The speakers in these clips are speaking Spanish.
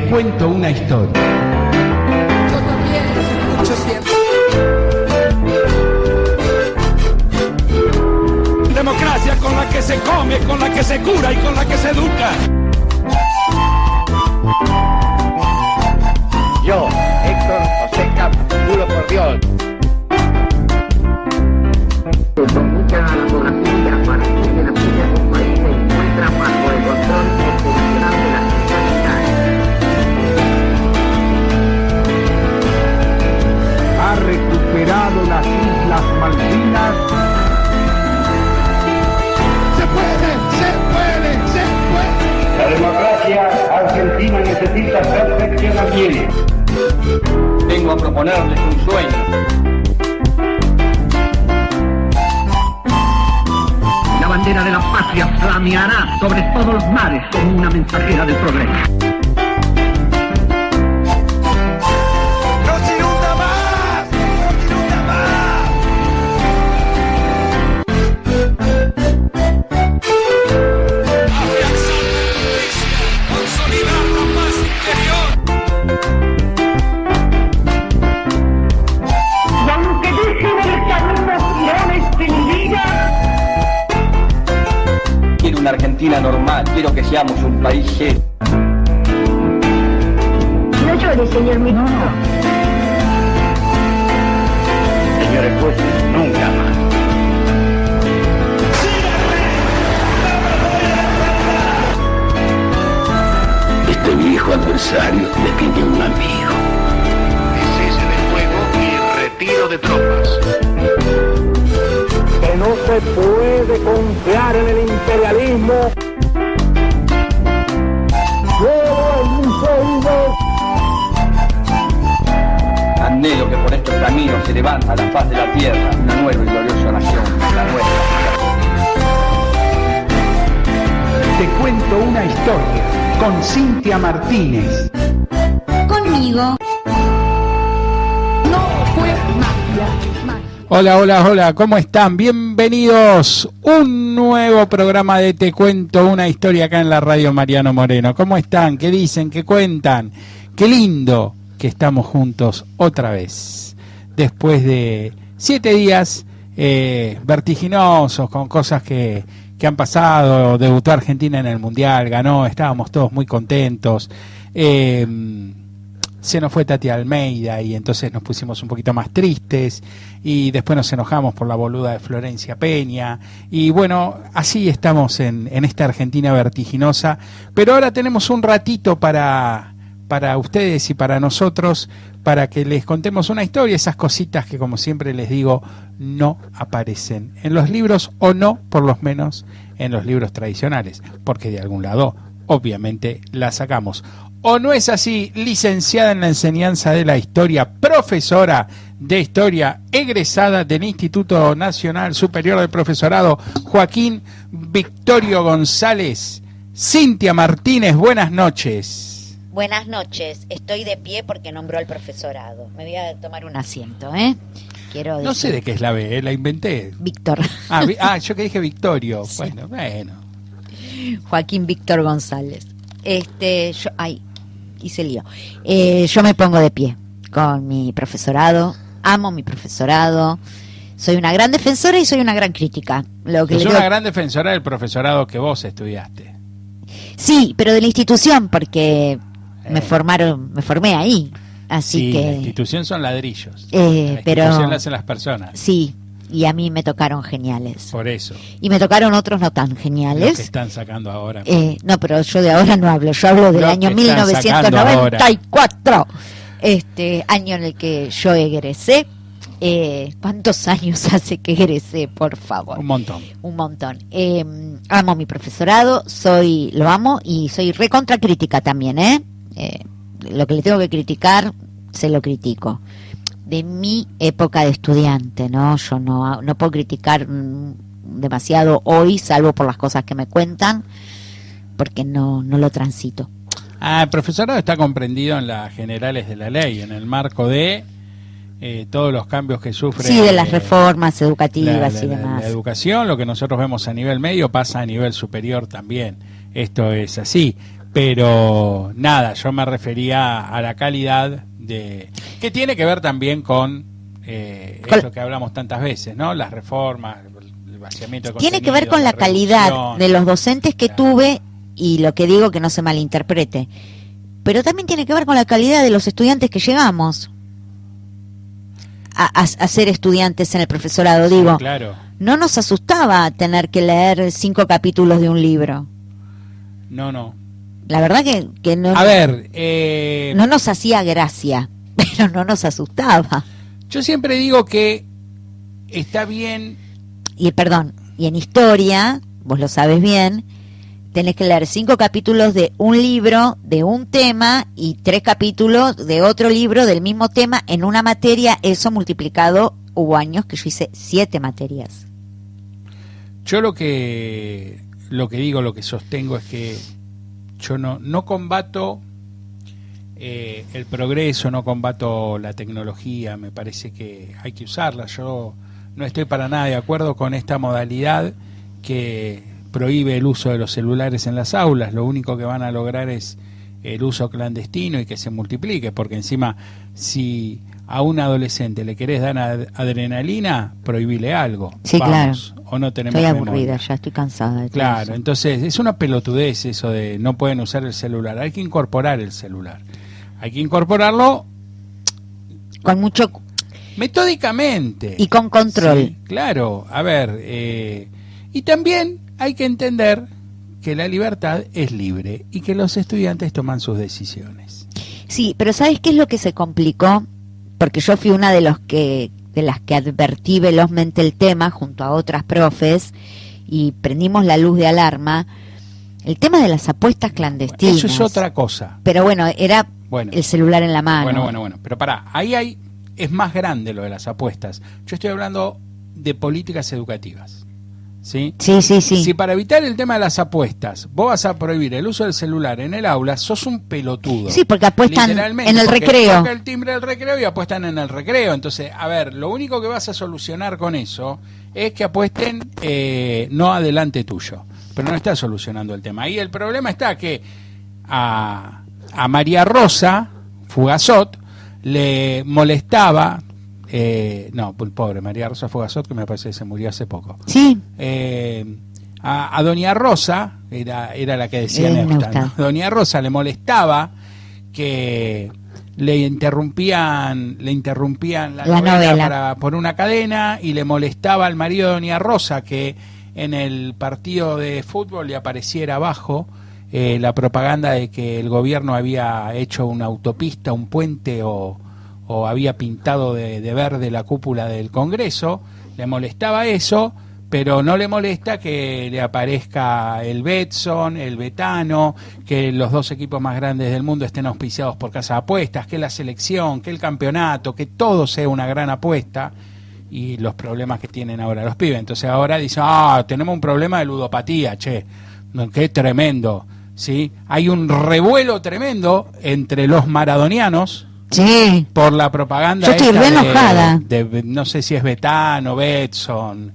cuento una historia. Yo también los escucho siempre. Democracia con la que se come, con la que se cura y con la que se educa. Yo, Héctor José Campos, juro por Dios. Comunica a la población que a partir de la fecha el país se encuentra bajo el control constitucional de las autoridades. Ha recuperado las Islas Malvinas. ¡Se puede! ¡Se puede! ¡Se puede! La democracia argentina necesita perfeccionamiento. Vengo a proponerles un sueño. La bandera de la patria flameará sobre todos los mares como una mensajera del progreso. ¡No se inunda más! ¡No se inunda más! Afianzar la justicia, consolidar la paz interior. Y aunque dejen el camino tirones sin vida, Quiero una Argentina normal, quiero que seamos un país serio. no llore, señor ministro. Señores jueces, nunca más. Este viejo adversario le tiene un amigo. Cese del fuego y retiro de tropas. Que no se puede confiar en el imperialismo. Anhelo que por estos caminos se levanta la faz de la tierra una nueva y gloriosa nación, la nuestra. Te cuento una historia con Cintia Martínez. Conmigo. No fue magia. Hola, hola, hola, ¿cómo están? Bienvenidos. Un nuevo programa de Te cuento una historia acá en la radio Mariano Moreno. ¿Cómo están? ¿Qué dicen? ¿Qué cuentan? Qué lindo que estamos juntos otra vez. Después de 7 días vertiginosos con cosas que han pasado. Debutó Argentina en el Mundial, ganó, estábamos todos muy contentos. Se nos fue Tati Almeida y entonces nos pusimos un poquito más tristes y después nos enojamos por la boluda de Florencia Peña y bueno, así estamos en esta Argentina vertiginosa, pero ahora tenemos un ratito para ustedes y para nosotros, para que les contemos una historia, esas cositas que como siempre les digo, no aparecen en los libros o no, por lo menos, en los libros tradicionales, porque de algún lado, obviamente, la sacamos. ¿O no es así, licenciada en la enseñanza de la historia, profesora de historia, egresada del Instituto Nacional Superior del Profesorado, Joaquín Victorio González? Cintia Martínez, buenas noches. Buenas noches. Estoy de pie porque nombró al profesorado. Me voy a tomar un asiento, Quiero decir... No sé de qué es la B, la inventé. Víctor. Yo que dije Victorio. Sí. Bueno. Joaquín Víctor González. Hice lío. Yo me pongo de pie con mi profesorado. Amo mi profesorado. Soy una gran defensora y soy una gran crítica. Soy una gran defensora del profesorado que vos estudiaste. Sí, pero de la institución, porque me formé ahí. Así sí, que la institución son ladrillos. La institución la hacen las personas. Sí, y a mí me tocaron geniales. Por eso. Y me tocaron otros no tan geniales. Los que están sacando ahora. No, pero yo de ahora no hablo. Yo hablo del año 1994. Año en el que yo egresé. ¿Cuántos años hace que egresé, por favor? Un montón. Amo mi profesorado, lo amo y soy recontra crítica también, lo que le tengo que criticar, se lo critico. De mi época de estudiante, ¿no? Yo no puedo criticar demasiado hoy, salvo por las cosas que me cuentan, porque no lo transito. El profesorado está comprendido en las generales de la ley, en el marco de todos los cambios que sufre. Sí, de las reformas educativas y demás. La educación, lo que nosotros vemos a nivel medio, pasa a nivel superior también. Esto es así. Pero nada, yo me refería a la calidad de... que tiene que ver también con esto que hablamos tantas veces, ¿no? Las reformas, el vaciamiento de Tiene que contenido, ver con la calidad reducción. de los docentes que Claro. tuve, y lo que digo que no se malinterprete. Pero también tiene que ver con la calidad de los estudiantes que llegamos a ser estudiantes en el profesorado. Sí, Digo, claro. no nos asustaba tener que leer 5 capítulos de un libro. No. La verdad que no, A ver, no nos hacía gracia, pero no nos asustaba. yo siempre digo que está bien. Y perdón, y en historia, vos lo sabes bien, tenés que leer 5 capítulos de un libro, de un tema, y 3 capítulos de otro libro del mismo tema en una materia. Eso multiplicado, hubo años que yo hice 7 materias. Yo lo que digo, lo que sostengo es que yo no combato el progreso, no combato la tecnología, me parece que hay que usarla. Yo no estoy para nada de acuerdo con esta modalidad que prohíbe el uso de los celulares en las aulas. Lo único que van a lograr es el uso clandestino y que se multiplique, porque encima si a un adolescente le querés dar adrenalina, prohibile algo. Sí, Vamos, o no tenemos Estoy memoria. aburrida, ya estoy cansada de todo Claro, eso. entonces es una pelotudez eso de no pueden usar el celular. Hay que incorporar el celular. Hay que incorporarlo Con mucho metódicamente. y con control. Sí, claro, a ver, y también hay que entender que la libertad es libre y que los estudiantes toman sus decisiones. Sí, pero ¿sabes qué es lo que se complicó? Porque yo fui una de las que advertí velozmente el tema junto a otras profes y prendimos la luz de alarma. El tema de las apuestas clandestinas. Eso es otra cosa. Pero bueno, era Bueno. el celular en la mano. Bueno, pero pará, es más grande lo de las apuestas. Yo estoy hablando de políticas educativas. ¿Sí? Sí. Si para evitar el tema de las apuestas vos vas a prohibir el uso del celular en el aula, sos un pelotudo. Sí, porque apuestan Literalmente, en el porque recreo. toca el timbre del recreo y apuestan en el recreo. Entonces, a ver, lo único que vas a solucionar con eso es que apuesten no adelante tuyo. Pero no está solucionando el tema. Ahí el problema está que a María Rosa Fugazot le molestaba... pobre María Rosa Fugazot, que me parece que se murió hace poco. Sí. A Doña Rosa, era la que decía Neustadt, ¿no? Doña Rosa le molestaba que le interrumpían la novela por una cadena, y le molestaba al marido de Doña Rosa que en el partido de fútbol le apareciera abajo la propaganda de que el gobierno había hecho una autopista, un puente o había pintado de verde la cúpula del Congreso. Le molestaba eso, pero no le molesta que le aparezca el Betson, el Betano, que los 2 equipos más grandes del mundo estén auspiciados por casa de apuestas, que la selección, que el campeonato, que todo sea una gran apuesta, y los problemas que tienen ahora los pibes. Entonces ahora dicen, tenemos un problema de ludopatía, che, qué tremendo, ¿sí? Hay un revuelo tremendo entre los maradonianos, sí, por la propaganda. Yo estoy re enojada. De no sé si es Betano, Betson,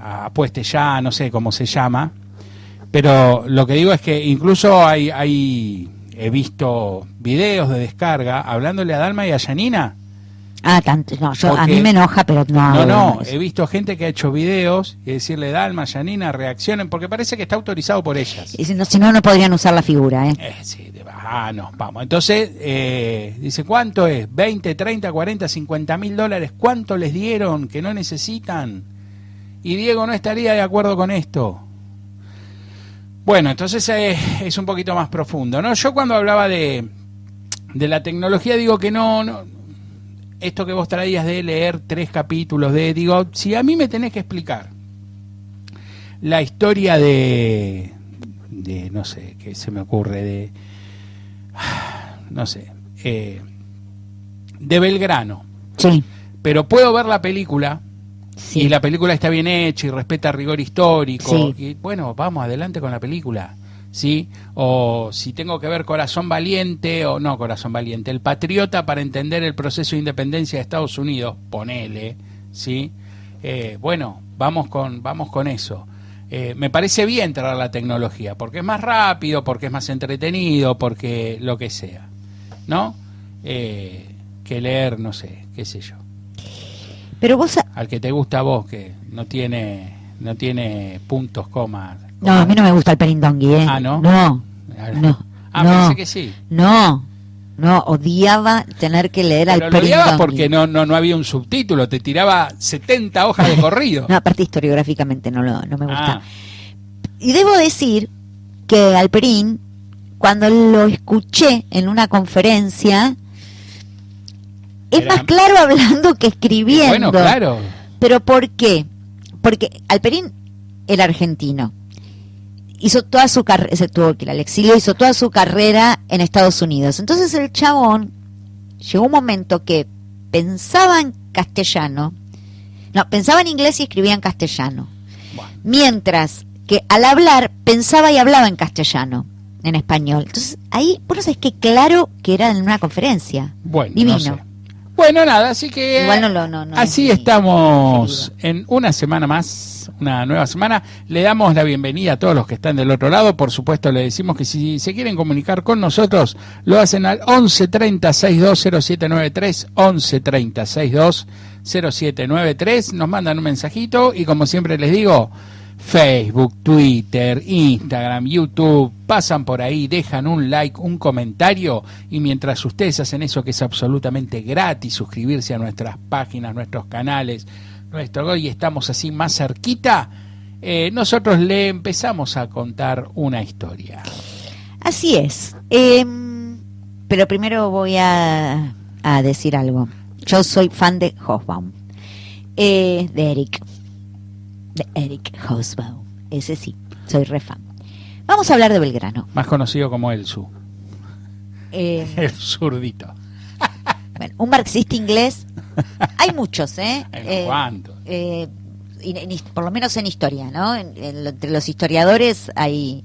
Apueste Ya, no sé cómo se llama, pero lo que digo es que incluso he visto videos de descarga hablándole a Dalma y a Yanina. Tanto, no, a Porque- mí me enoja, pero no. No, he visto gente que ha hecho videos y decirle, Dalma, Yanina, reaccionen, porque parece que está autorizado por ellas. Y si no podrían usar la figura, ¿eh? Sí, no, vamos. Entonces, dice, ¿cuánto es? ¿20, 30, 40, 50 mil dólares? ¿Cuánto les dieron que no necesitan? Y Diego no estaría de acuerdo con esto. Bueno, entonces es un poquito más profundo, ¿no? Yo cuando hablaba de la tecnología digo que no, esto que vos traías de leer 3 capítulos digo, si a mí me tenés que explicar la historia de no sé, qué se me ocurre, no sé, de Belgrano. Sí. Pero puedo ver la película, Sí. y la película está bien hecha y respeta rigor histórico. Sí. Y bueno, vamos adelante con la película, ¿sí? O si tengo que ver Corazón Valiente, o no Corazón Valiente, El Patriota, para entender el proceso de independencia de Estados Unidos, ponele, ¿sí? Bueno, vamos con eso. me parece bien traer la tecnología, porque es más rápido, porque es más entretenido, porque lo que sea, ¿no? Que leer, no sé, qué sé yo. Pero vos... Al que te gusta a vos, que no tiene puntos, comas. No, a mí no me gusta el perindongui, ¿eh? Ah, ¿no? No. Pensé que sí. No, odiaba tener que leer Pero al lo odiabas perindongui. porque no había un subtítulo, te tiraba 70 hojas de corrido. No, aparte historiográficamente no me gusta. Ah. Y debo decir que Alperín, cuando lo escuché en una conferencia, es Era... más claro hablando que escribiendo. Bueno, claro. ¿Pero por qué? Porque Alperín era argentino. Hizo toda su carrera, se tuvo que ir al exilio, hizo toda su carrera en Estados Unidos. Entonces el chabón llegó un momento que pensaba en castellano, pensaba en inglés y escribía en castellano. Bueno. Mientras que al hablar pensaba y hablaba en castellano, en español. Entonces ahí, vos no sabés qué claro que era en una conferencia. Bueno, divino. no sé. Bueno, nada, así que igual no así estamos en una semana más, una nueva semana. Le damos la bienvenida a todos los que están del otro lado. Por supuesto, le decimos que si se quieren comunicar con nosotros, lo hacen al 1130-620793, 1130-620793. Nos mandan un mensajito y, como siempre les digo, Facebook, Twitter, Instagram, YouTube, pasan por ahí, dejan un like, un comentario, y mientras ustedes hacen eso, que es absolutamente gratis, suscribirse a nuestras páginas, nuestros canales, y estamos así más cerquita, nosotros le empezamos a contar una historia. Así es. Pero primero voy a decir algo. Yo soy fan de Hobsbawm, de Eric Hobsbawm. Ese sí, soy re fan. Vamos a hablar de Belgrano. Más conocido como el Su. El zurdito. Bueno, un marxista inglés. Hay muchos, ¿eh? ¿Cuántos? Por lo menos en historia, ¿no? Entre los historiadores hay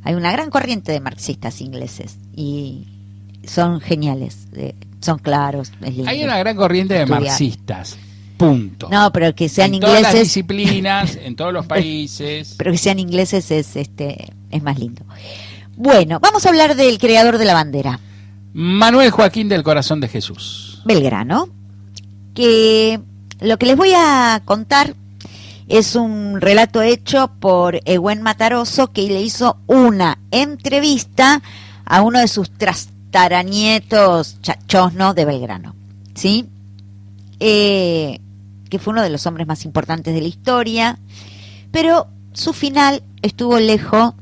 una gran corriente de marxistas ingleses y son geniales, son claros. Es lindo. Hay una gran corriente de marxistas. Punto. No, pero que sean en ingleses. En todas las disciplinas, en todos los países. Pero que sean ingleses es más lindo. Bueno, vamos a hablar del creador de la bandera. Manuel Joaquín del Corazón de Jesús. Belgrano. Que lo que les voy a contar es un relato hecho por Ehuen Mataroso, que le hizo una entrevista a uno de sus trastaranietos chachosnos de Belgrano. ¿Sí? Que fue uno de los hombres más importantes de la historia, pero su final estuvo lejos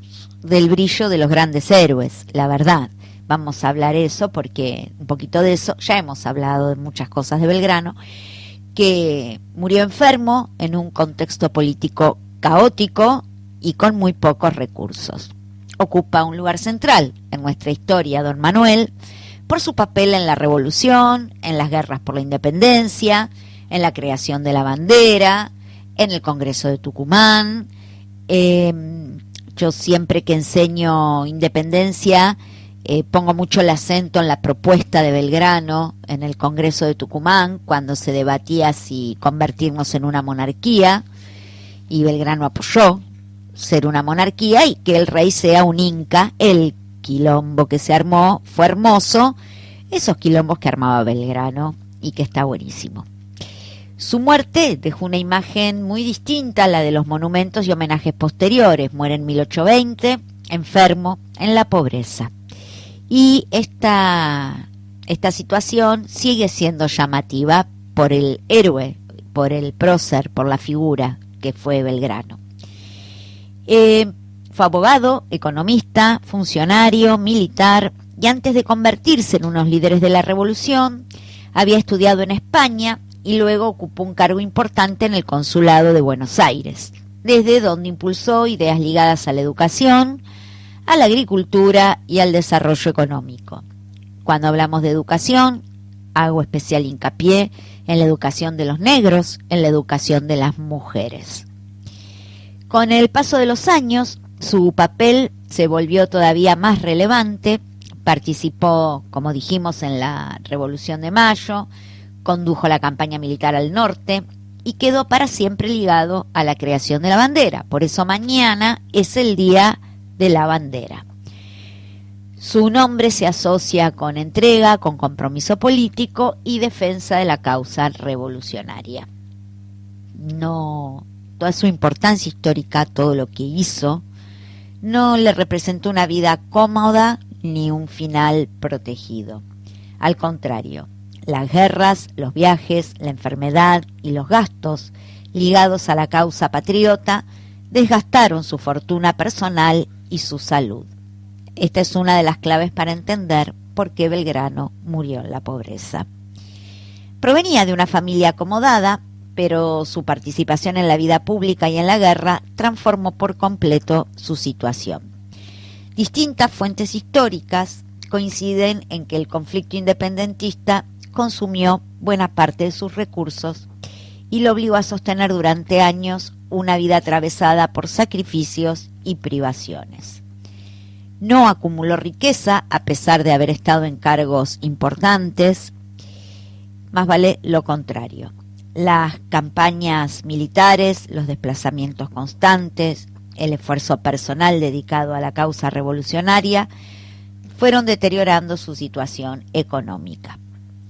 del brillo de los grandes héroes, la verdad. Vamos a hablar eso porque un poquito de eso, ya hemos hablado de muchas cosas de Belgrano, que murió enfermo en un contexto político caótico y con muy pocos recursos. Ocupa un lugar central en nuestra historia, don Manuel, por su papel en la revolución, en las guerras por la independencia, en la creación de la bandera, en el Congreso de Tucumán. Yo siempre que enseño independencia pongo mucho el acento en la propuesta de Belgrano en el Congreso de Tucumán, cuando se debatía si convertirnos en una monarquía, y Belgrano apoyó ser una monarquía y que el rey sea un inca. El quilombo que se armó fue hermoso, esos quilombos que armaba Belgrano y que está buenísimo. Su muerte dejó una imagen muy distinta a la de los monumentos y homenajes posteriores. Muere en 1820, enfermo, en la pobreza. Y esta situación sigue siendo llamativa por el héroe, por el prócer, por la figura que fue Belgrano. Fue abogado, economista, funcionario, militar, y antes de convertirse en unos líderes de la revolución, había estudiado en España y luego ocupó un cargo importante en el Consulado de Buenos Aires, desde donde impulsó ideas ligadas a la educación, a la agricultura y al desarrollo económico. Cuando hablamos de educación, hago especial hincapié en la educación de los negros, en la educación de las mujeres. Con el paso de los años, su papel se volvió todavía más relevante. Participó, como dijimos, en la Revolución de Mayo, condujo la campaña militar al norte y quedó para siempre ligado a la creación de la bandera. Por eso mañana es el Día de la Bandera. Su nombre se asocia con entrega, con compromiso político y defensa de la causa revolucionaria. No, toda su importancia histórica, todo lo que hizo, no le representó una vida cómoda ni un final protegido. Al contrario, las guerras, los viajes, la enfermedad y los gastos ligados a la causa patriota desgastaron su fortuna personal y su salud. Esta es una de las claves para entender por qué Belgrano murió en la pobreza. Provenía de una familia acomodada, pero su participación en la vida pública y en la guerra transformó por completo su situación. Distintas fuentes históricas coinciden en que el conflicto independentista consumió buena parte de sus recursos y lo obligó a sostener durante años una vida atravesada por sacrificios y privaciones. No acumuló riqueza a pesar de haber estado en cargos importantes, más vale lo contrario. Las campañas militares, los desplazamientos constantes, el esfuerzo personal dedicado a la causa revolucionaria fueron deteriorando su situación económica.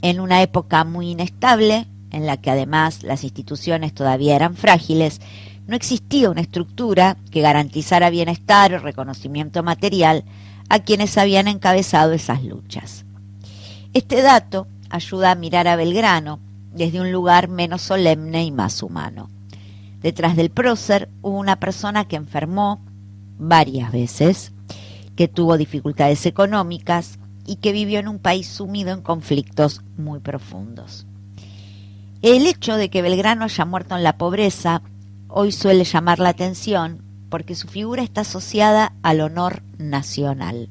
En una época muy inestable, en la que además las instituciones todavía eran frágiles, no existía una estructura que garantizara bienestar o reconocimiento material a quienes habían encabezado esas luchas. Este dato ayuda a mirar a Belgrano desde un lugar menos solemne y más humano. Detrás del prócer hubo una persona que enfermó varias veces, que tuvo dificultades económicas y que vivió en un país sumido en conflictos muy profundos. El hecho de que Belgrano haya muerto en la pobreza hoy suele llamar la atención porque su figura está asociada al honor nacional.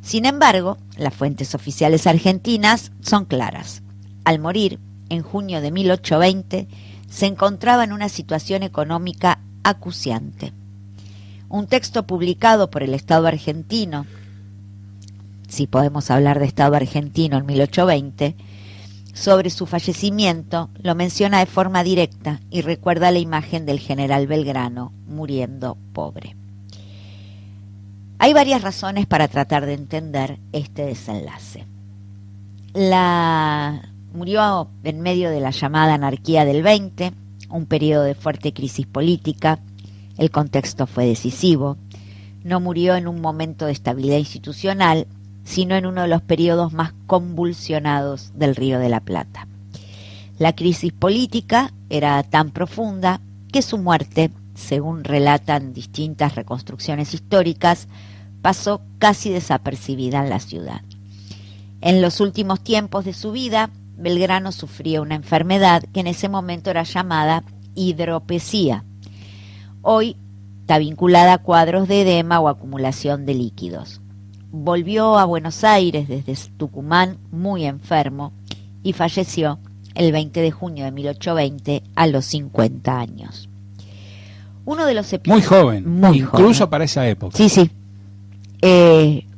Sin embargo, las fuentes oficiales argentinas son claras. Al morir, en junio de 1820, se encontraba en una situación económica acuciante. Un texto publicado por el Estado argentino, si podemos hablar de Estado argentino en 1820, sobre su fallecimiento lo menciona de forma directa y recuerda la imagen del general Belgrano muriendo pobre. Hay varias razones para tratar de entender este desenlace. Murió en medio de la llamada anarquía del 20, un periodo de fuerte crisis política. El contexto fue decisivo. No murió en un momento de estabilidad institucional, sino en uno de los periodos más convulsionados del Río de la Plata. La crisis política era tan profunda que su muerte, según relatan distintas reconstrucciones históricas, pasó casi desapercibida en la ciudad. En los últimos tiempos de su vida, Belgrano sufría una enfermedad que en ese momento era llamada hidropesía. Hoy está vinculada a cuadros de edema o acumulación de líquidos. Volvió a Buenos Aires desde Tucumán muy enfermo y falleció el 20 de junio de 1820 a los 50 años. Uno de los muy joven, incluso para esa época. Sí, sí.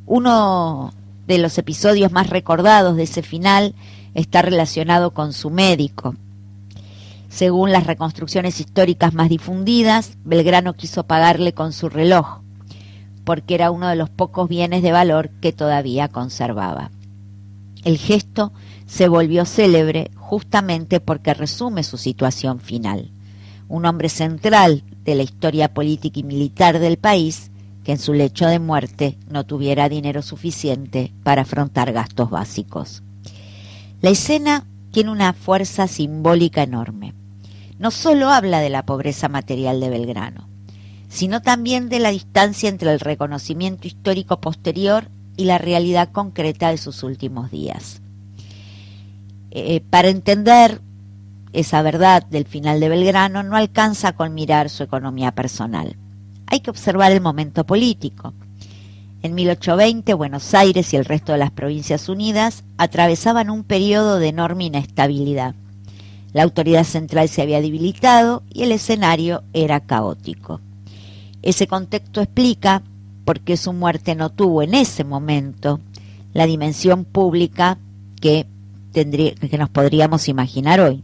Uno de los episodios más recordados de ese final está relacionado con su médico. Según las reconstrucciones históricas más difundidas, Belgrano quiso pagarle con su reloj, porque era uno de los pocos bienes de valor que todavía conservaba. El gesto se volvió célebre justamente porque resume su situación final. Un hombre central de la historia política y militar del país que en su lecho de muerte no tuviera dinero suficiente para afrontar gastos básicos. La escena tiene una fuerza simbólica enorme. No solo habla de la pobreza material de Belgrano, sino también de la distancia entre el reconocimiento histórico posterior y la realidad concreta de sus últimos días. Para entender esa verdad del final de Belgrano no alcanza con mirar su economía personal. Hay que observar el momento político. En 1820, Buenos Aires y el resto de las Provincias Unidas atravesaban un periodo de enorme inestabilidad. La autoridad central se había debilitado y el escenario era caótico. Ese contexto explica por qué su muerte no tuvo en ese momento la dimensión pública que nos podríamos imaginar hoy.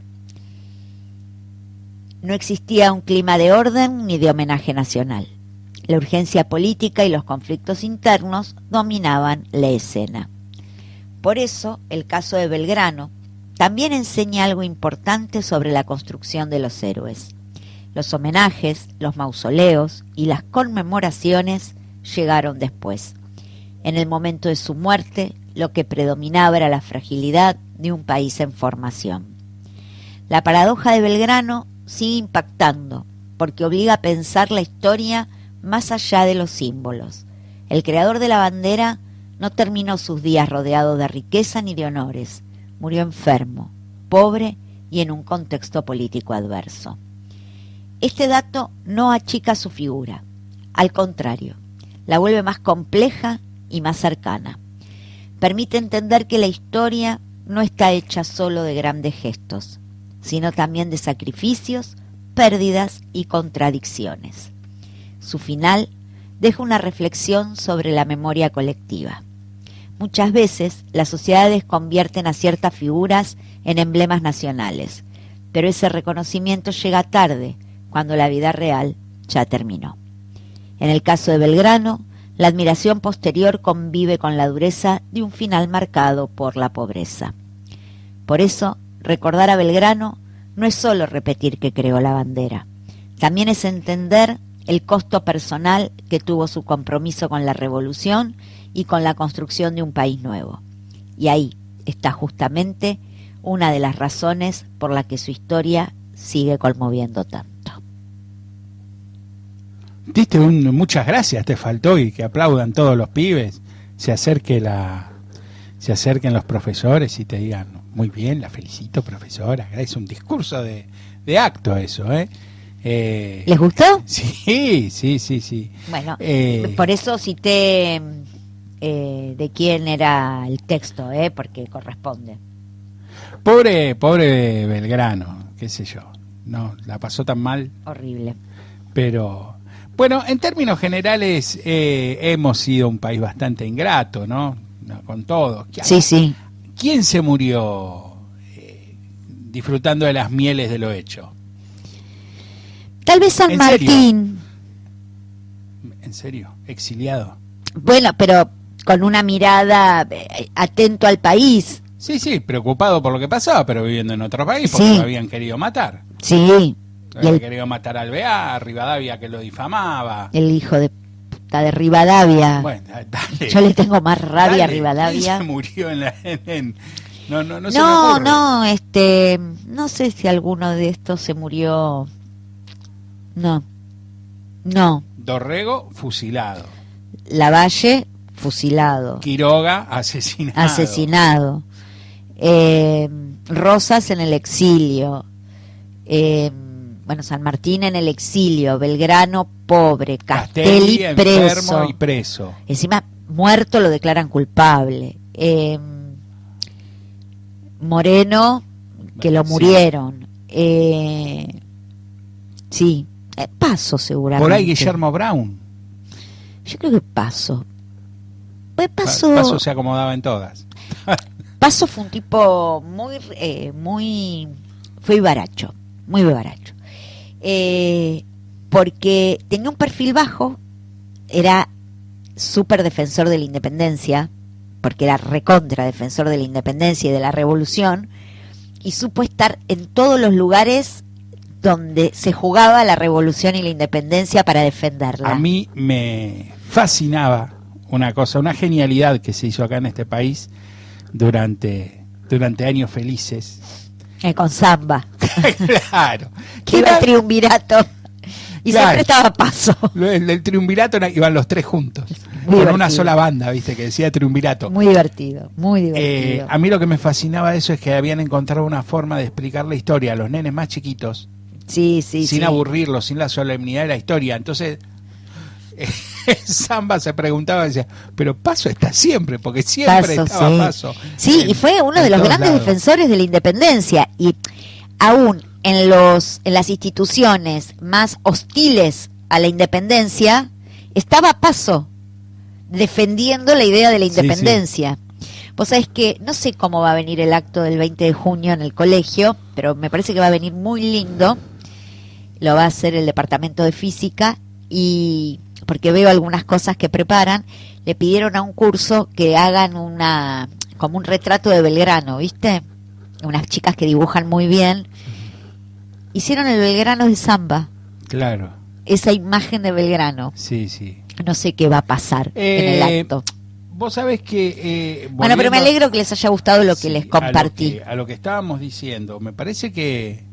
no existía un clima de orden ni de homenaje nacional. La urgencia política y los conflictos internos dominaban la escena. Por eso, el caso de Belgrano también enseña algo importante sobre la construcción de los héroes. Los homenajes, los mausoleos y las conmemoraciones llegaron después. En el momento de su muerte, lo que predominaba era la fragilidad de un país en formación. La paradoja de Belgrano sigue impactando, porque obliga a pensar la historia más allá de los símbolos. El creador de la bandera no terminó sus días rodeado de riqueza ni de honores. Murió enfermo, pobre y en un contexto político adverso. Este dato no achica su figura, al contrario, la vuelve más compleja y más cercana. Permite entender que la historia no está hecha solo de grandes gestos, sino también de sacrificios, pérdidas y contradicciones. Su final deja una reflexión sobre la memoria colectiva. Muchas veces las sociedades convierten a ciertas figuras en emblemas nacionales, pero ese reconocimiento llega tarde, cuando la vida real ya terminó. En el caso de Belgrano, la admiración posterior convive con la dureza de un final marcado por la pobreza. Por eso, recordar a Belgrano no es solo repetir que creó la bandera, también es entender el costo personal que tuvo su compromiso con la revolución y con la construcción de un país nuevo. Y ahí está justamente una de las razones por la que su historia sigue conmoviendo tanto. Diste muchas gracias, te faltó, y que aplaudan todos los pibes, se acerquen los profesores y te digan, muy bien, la felicito, profesora. Es un discurso de acto eso, ¿eh? ¿Les gustó? Sí. Bueno, por eso cité de quién era el texto, porque corresponde. Pobre Belgrano, qué sé yo, no, la pasó tan mal. Horrible. Pero, bueno, en términos generales hemos sido un país bastante ingrato, ¿no? Con todo. Sí. ¿Quién se murió disfrutando de las mieles de lo hecho? Tal vez San Martín. ¿En serio? ¿Exiliado? Bueno, pero con una mirada atento al país. Sí, preocupado por lo que pasaba, pero viviendo en otro país porque lo habían querido matar. Sí. Habían querido matar al Alvear, a Rivadavia, que lo difamaba. El hijo de puta de Rivadavia. Bueno, dale. Yo le tengo más rabia a Rivadavia. Se murió no sé si alguno de estos se murió. No. Dorrego, fusilado. Lavalle, fusilado. Quiroga, asesinado. Rosas en el exilio. San Martín en el exilio. Belgrano, pobre. Castelli enfermo y preso. Encima, muerto, lo declaran culpable. Moreno, que lo murieron. Sí. Paso seguramente. Por ahí Guillermo Brown. Yo creo que Paso. Paso se acomodaba en todas. Paso fue un tipo fue vivaracho, muy vivaracho. Porque tenía un perfil bajo, era súper defensor de la independencia, porque era recontra defensor de la independencia y de la revolución, y supo estar en todos los lugares donde se jugaba la revolución y la independencia para defenderla. A mí me fascinaba una genialidad que se hizo acá en este país durante años felices. Con samba. Claro. Que era el triunvirato. Y siempre estaba Paso. El del triunvirato iban los tres juntos. Muy con divertido. Una sola banda, viste, que decía triunvirato. Muy divertido. A mí lo que me fascinaba de eso es que habían encontrado una forma de explicar la historia a los nenes más chiquitos. Sin aburrirlos, sin la solemnidad de la historia. Entonces, Samba se preguntaba, decía, pero Paso está siempre, porque siempre estaba Paso. Sí, y fue uno de los grandes defensores de la independencia. Y aún en las instituciones más hostiles a la independencia, estaba Paso defendiendo la idea de la independencia. Vos sabés que no sé cómo va a venir el acto del 20 de junio en el colegio, pero me parece que va a venir muy lindo. lo va a hacer el departamento de física, y porque veo algunas cosas que preparan, le pidieron a un curso que hagan como un retrato de Belgrano, ¿viste? Unas chicas que dibujan muy bien. Hicieron el Belgrano de Zamba. Claro. Esa imagen de Belgrano. Sí, sí. No sé qué va a pasar en el acto. Vos sabés que... bueno, pero me alegro que les haya gustado lo que les compartí. A lo que estábamos diciendo, me parece que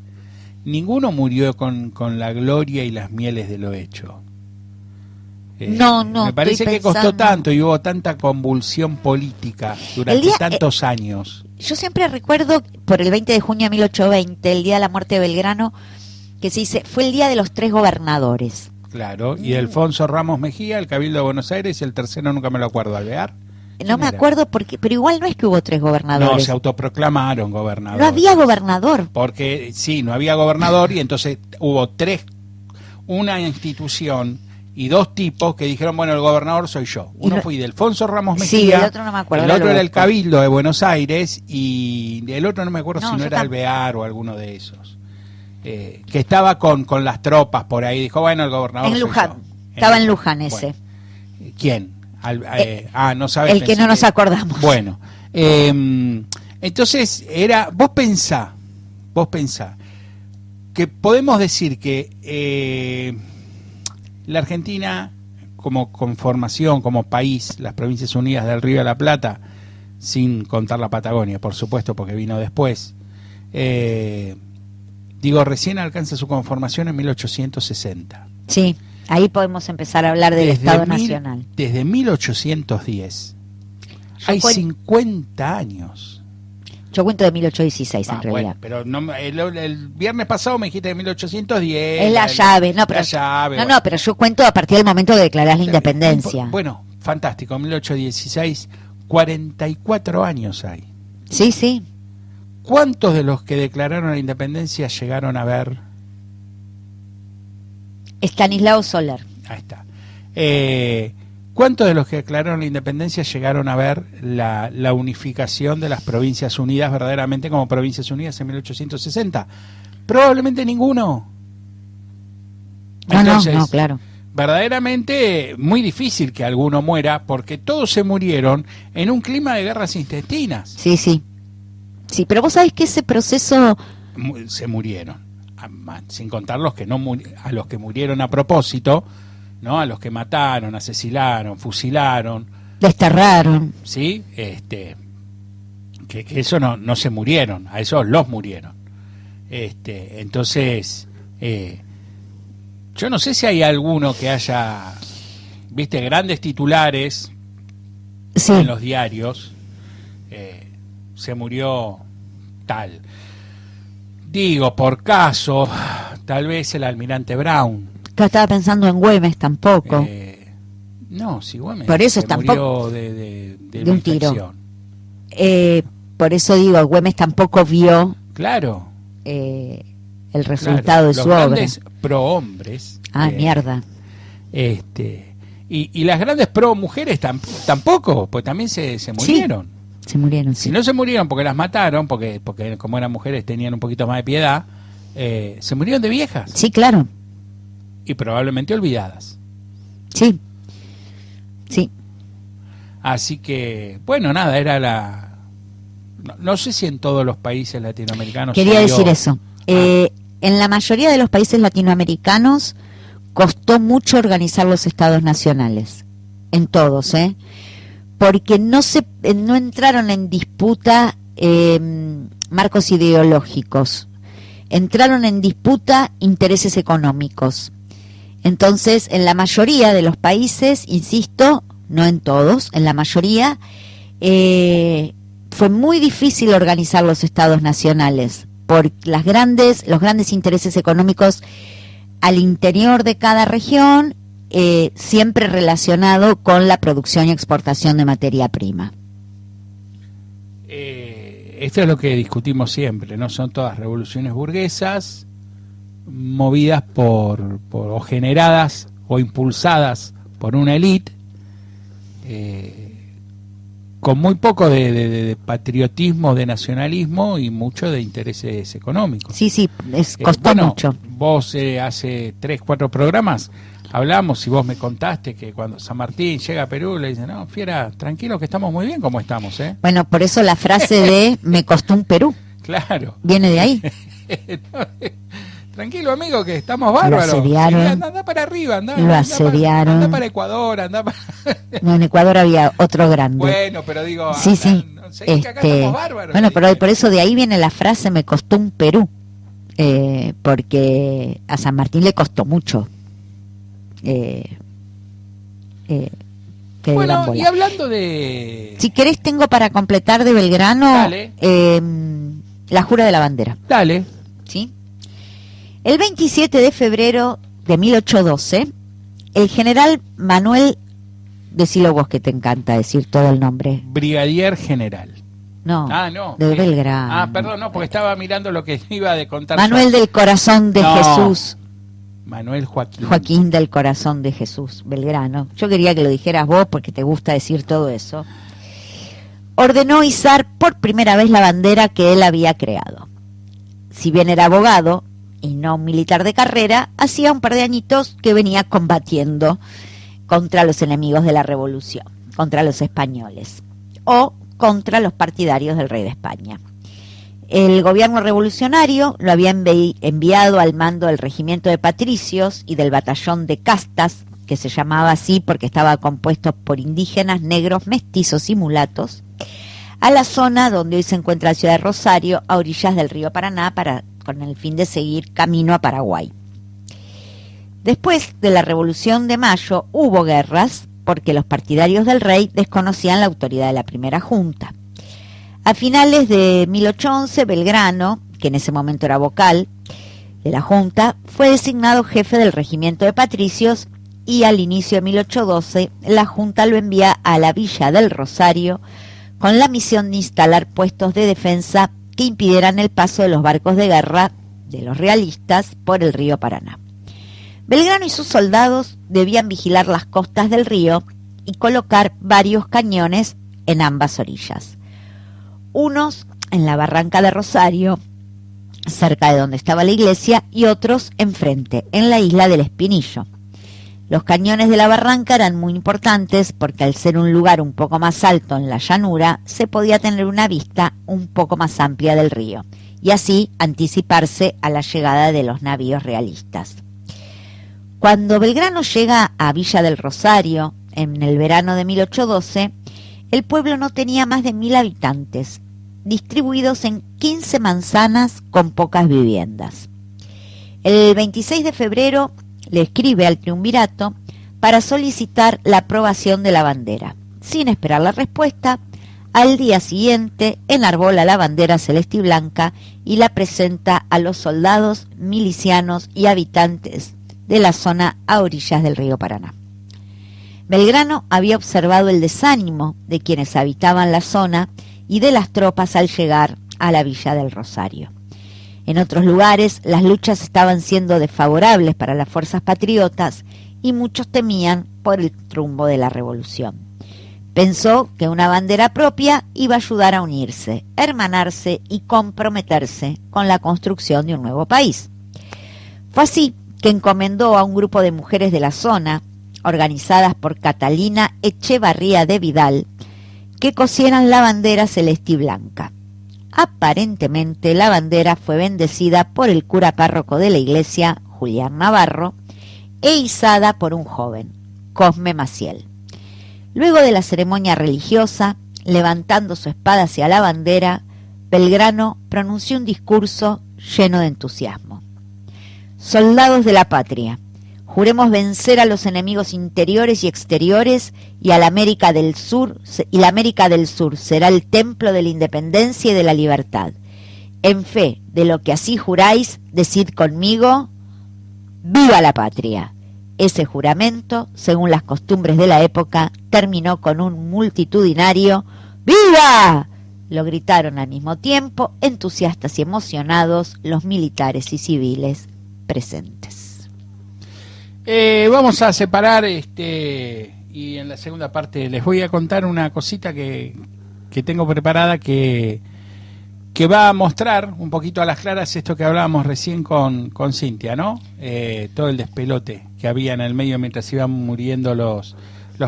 ninguno murió con la gloria y las mieles de lo hecho. No, me parece que costó tanto y hubo tanta convulsión política durante tantos años. Yo siempre recuerdo, por el 20 de junio de 1820, el día de la muerte de Belgrano, que se dice, fue el día de los 3 gobernadores. Claro, y Alfonso Ramos Mejía, el Cabildo de Buenos Aires, y el tercero nunca me lo acuerdo, Alvear. No me acuerdo, pero igual no es que hubo 3 gobernadores. No, se autoproclamaron gobernadores. No había gobernador. Porque sí, no había gobernador y entonces hubo una institución y 2 tipos que dijeron, bueno, el gobernador soy yo. Uno fue de Alfonso Ramos Mejía. Sí, el otro no me acuerdo. El otro era el Cabildo de Buenos Aires y el otro no me acuerdo si no era Alvear o alguno de esos. Que estaba con las tropas por ahí. Dijo, bueno, el gobernador en Luján. Estaba en Luján ese. Bueno, ¿quién? No sabes. El que no nos acordamos. Bueno, entonces vos pensá que podemos decir que la Argentina como conformación, como país, las Provincias Unidas del Río de la Plata, sin contar la Patagonia, por supuesto, porque vino después, recién alcanza su conformación en 1860. Sí. Ahí podemos empezar a hablar del Estado Nacional. Desde 1810. Hay 50 años. Yo cuento de 1816 en realidad. Bueno, pero no, el viernes pasado me dijiste de 1810. Es la llave, no, pero, pero yo cuento a partir del momento que declarás la independencia. Bueno, fantástico, 1816, 44 años hay. Sí, sí. ¿Cuántos de los que declararon la independencia llegaron a ver? Estanislao Soler. Ahí está. ¿Cuántos de los que declararon la independencia llegaron a ver la unificación de las Provincias Unidas verdaderamente como Provincias Unidas en 1860? Probablemente ninguno. Entonces, no, claro. Verdaderamente muy difícil que alguno muera porque todos se murieron en un clima de guerras intestinas. Sí, sí. Sí, pero vos sabés que ese proceso... Se murieron. Sin contar los que a los que murieron a propósito, ¿no? A los que mataron, asesinaron, fusilaron, desterraron. Sí, que eso no se murieron, a esos los murieron. Entonces, yo no sé si hay alguno que haya, viste, grandes titulares en los diarios, se murió tal. Digo, por caso, tal vez el almirante Brown. Yo estaba pensando en Güemes tampoco. No, si Güemes por eso se tampoco murió de un tiro. Por eso digo, Güemes tampoco vio el resultado de su obra. Los grandes pro-hombres. Mierda. Y las grandes pro-mujeres tampoco, pues también se murieron. Sí. Se murieron, Si no se murieron porque las mataron, porque como eran mujeres tenían un poquito más de piedad, se murieron de viejas. Sí, claro. Y probablemente olvidadas. Sí. Sí. Así que, bueno, nada, era no sé si en todos los países latinoamericanos... Quería decir eso. En la mayoría de los países latinoamericanos costó mucho organizar los estados nacionales. En todos, porque no entraron en disputa marcos ideológicos, entraron en disputa intereses económicos. Entonces, en la mayoría de los países, insisto, no en todos, en la mayoría, fue muy difícil organizar los estados nacionales por los grandes intereses económicos al interior de cada región, siempre relacionado con la producción y exportación de materia prima. Esto es lo que discutimos siempre, ¿no? Son todas revoluciones burguesas movidas o generadas o impulsadas por una élite con muy poco de patriotismo, de nacionalismo y mucho de intereses económicos. Sí, costó mucho. Vos hace 3, 4 programas hablamos y vos me contaste que cuando San Martín llega a Perú le dicen, no, fiera, tranquilo que estamos muy bien como estamos, ¿eh? Bueno, por eso la frase de me costó un Perú. Claro. Viene de ahí. Tranquilo, amigo, que estamos bárbaros. Lo asediaron. Sí, anda para arriba, Lo asediaron. Anda para Ecuador, anda para... No, en Ecuador había otro grande. Bueno, pero digo... Sí, sí. Que acá estamos bárbaros. Bueno, pero por eso de ahí viene la frase me costó un Perú. Porque a San Martín le costó mucho. Bueno, y hablando de... Si querés tengo para completar de Belgrano. Dale. La jura de la bandera. Dale. ¿Sí? El 27 de febrero de 1812, el general Manuel, decilo vos que te encanta decir todo el nombre. Brigadier general. No, no. de Belgrano. Perdón, no, porque estaba mirando lo que iba a contar. Manuel del Corazón de Jesús. Manuel Joaquín. Joaquín del Corazón de Jesús, Belgrano. Yo quería que lo dijeras vos porque te gusta decir todo eso. Ordenó izar por primera vez la bandera que él había creado. Si bien era abogado y no un militar de carrera, hacía un par de añitos que venía combatiendo contra los enemigos de la revolución, contra los españoles o contra los partidarios del rey de España. El gobierno revolucionario lo había enviado al mando del regimiento de patricios y del batallón de castas, que se llamaba así porque estaba compuesto por indígenas, negros, mestizos y mulatos, a la zona donde hoy se encuentra la ciudad de Rosario, a orillas del río Paraná, con el fin de seguir camino a Paraguay. Después de la Revolución de Mayo hubo guerras porque los partidarios del rey desconocían la autoridad de la primera junta. A finales de 1811, Belgrano, que en ese momento era vocal de la junta, fue designado jefe del regimiento de patricios y al inicio de 1812 la junta lo envía a la villa del Rosario con la misión de instalar puestos de defensa que impidieran el paso de los barcos de guerra de los realistas por el río Paraná. Belgrano y sus soldados debían vigilar las costas del río y colocar varios cañones en ambas orillas. Unos en la barranca de Rosario, cerca de donde estaba la iglesia, y otros enfrente, en la isla del Espinillo. Los cañones de la barranca eran muy importantes porque al ser un lugar un poco más alto en la llanura, se podía tener una vista un poco más amplia del río y así anticiparse a la llegada de los navíos realistas. Cuando Belgrano llega a Villa del Rosario, en el verano de 1812, el pueblo no tenía más de 1000 habitantes, distribuidos en 15 manzanas con pocas viviendas. El 26 de febrero le escribe al triunvirato para solicitar la aprobación de la bandera. Sin esperar la respuesta, al día siguiente enarbola la bandera celeste y blanca y la presenta a los soldados, milicianos y habitantes de la zona a orillas del río Paraná. Belgrano había observado el desánimo de quienes habitaban la zona y de las tropas al llegar a la Villa del Rosario. En otros lugares las luchas estaban siendo desfavorables para las fuerzas patriotas y muchos temían por el rumbo de la revolución. Pensó que una bandera propia iba a ayudar a unirse, hermanarse y comprometerse con la construcción de un nuevo país. Fue así que encomendó a un grupo de mujeres de la zona, organizadas por Catalina Echevarría de Vidal, que cosieran la bandera celeste y blanca. Aparentemente la bandera fue bendecida por el cura párroco de la iglesia, Julián Navarro, e izada por un joven, Cosme Maciel. Luego de la ceremonia religiosa, levantando su espada hacia la bandera, Belgrano pronunció un discurso lleno de entusiasmo. Soldados de la patria, juremos vencer a los enemigos interiores y exteriores y la América del Sur será el templo de la independencia y de la libertad. En fe de lo que así juráis, decid conmigo, ¡viva la patria! Ese juramento, según las costumbres de la época, terminó con un multitudinario ¡viva! Lo gritaron al mismo tiempo, entusiastas y emocionados, los militares y civiles presentes. Vamos a separar y en la segunda parte les voy a contar una cosita que que tengo preparada que va a mostrar un poquito a las claras esto que hablábamos recién con Cintia, ¿no? Todo el despelote que había en el medio mientras iban muriendo los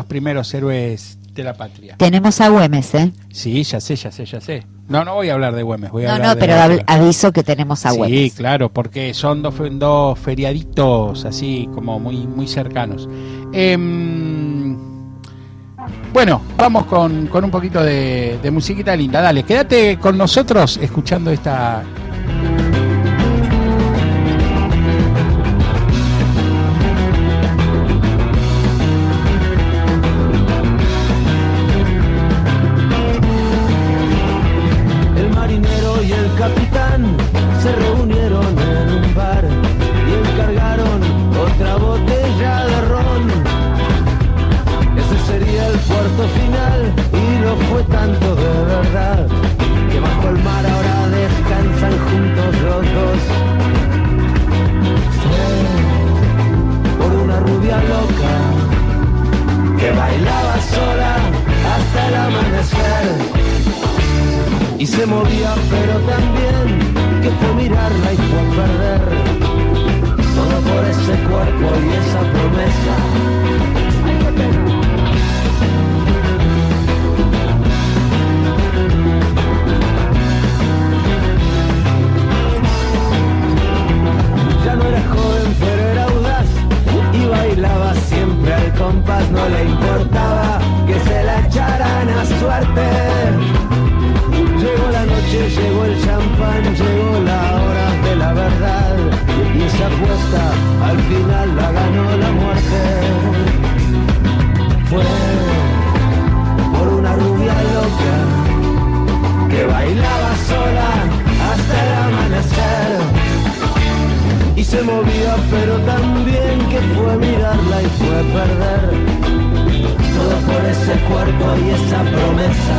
primeros héroes de la patria. Tenemos a Güemes, ¿eh? Sí, ya sé. No voy a hablar de Güemes, voy a hablar No, de pero la otra. aviso que tenemos a Güemes. Sí, claro, porque son dos feriaditos así como muy cercanos. Bueno, vamos con un poquito de musiquita linda. Dale, quédate con nosotros escuchando esta... El marinero y el capitán se reunieron en un bar y encargaron otra botella de ron. Ese sería el puerto final y lo fue tanto de verdad que bajo el mar ahora descansan juntos los dos. Fue por una rubia loca que bailaba sola hasta el amanecer. Y se movía pero también que fue mirarla y fue a perder todo por ese cuerpo y esa promesa. Ay, qué pena. Ya no era joven pero era audaz y bailaba siempre al compás, no le importaba que se la echaran a suerte. Llegó la noche, llegó el champán, llegó la hora de la verdad y esa apuesta al final la ganó la muerte. Fue por una rubia loca que bailaba sola hasta el amanecer y se movía pero también que fue mirarla y fue a perder todo por ese cuerpo y esa promesa.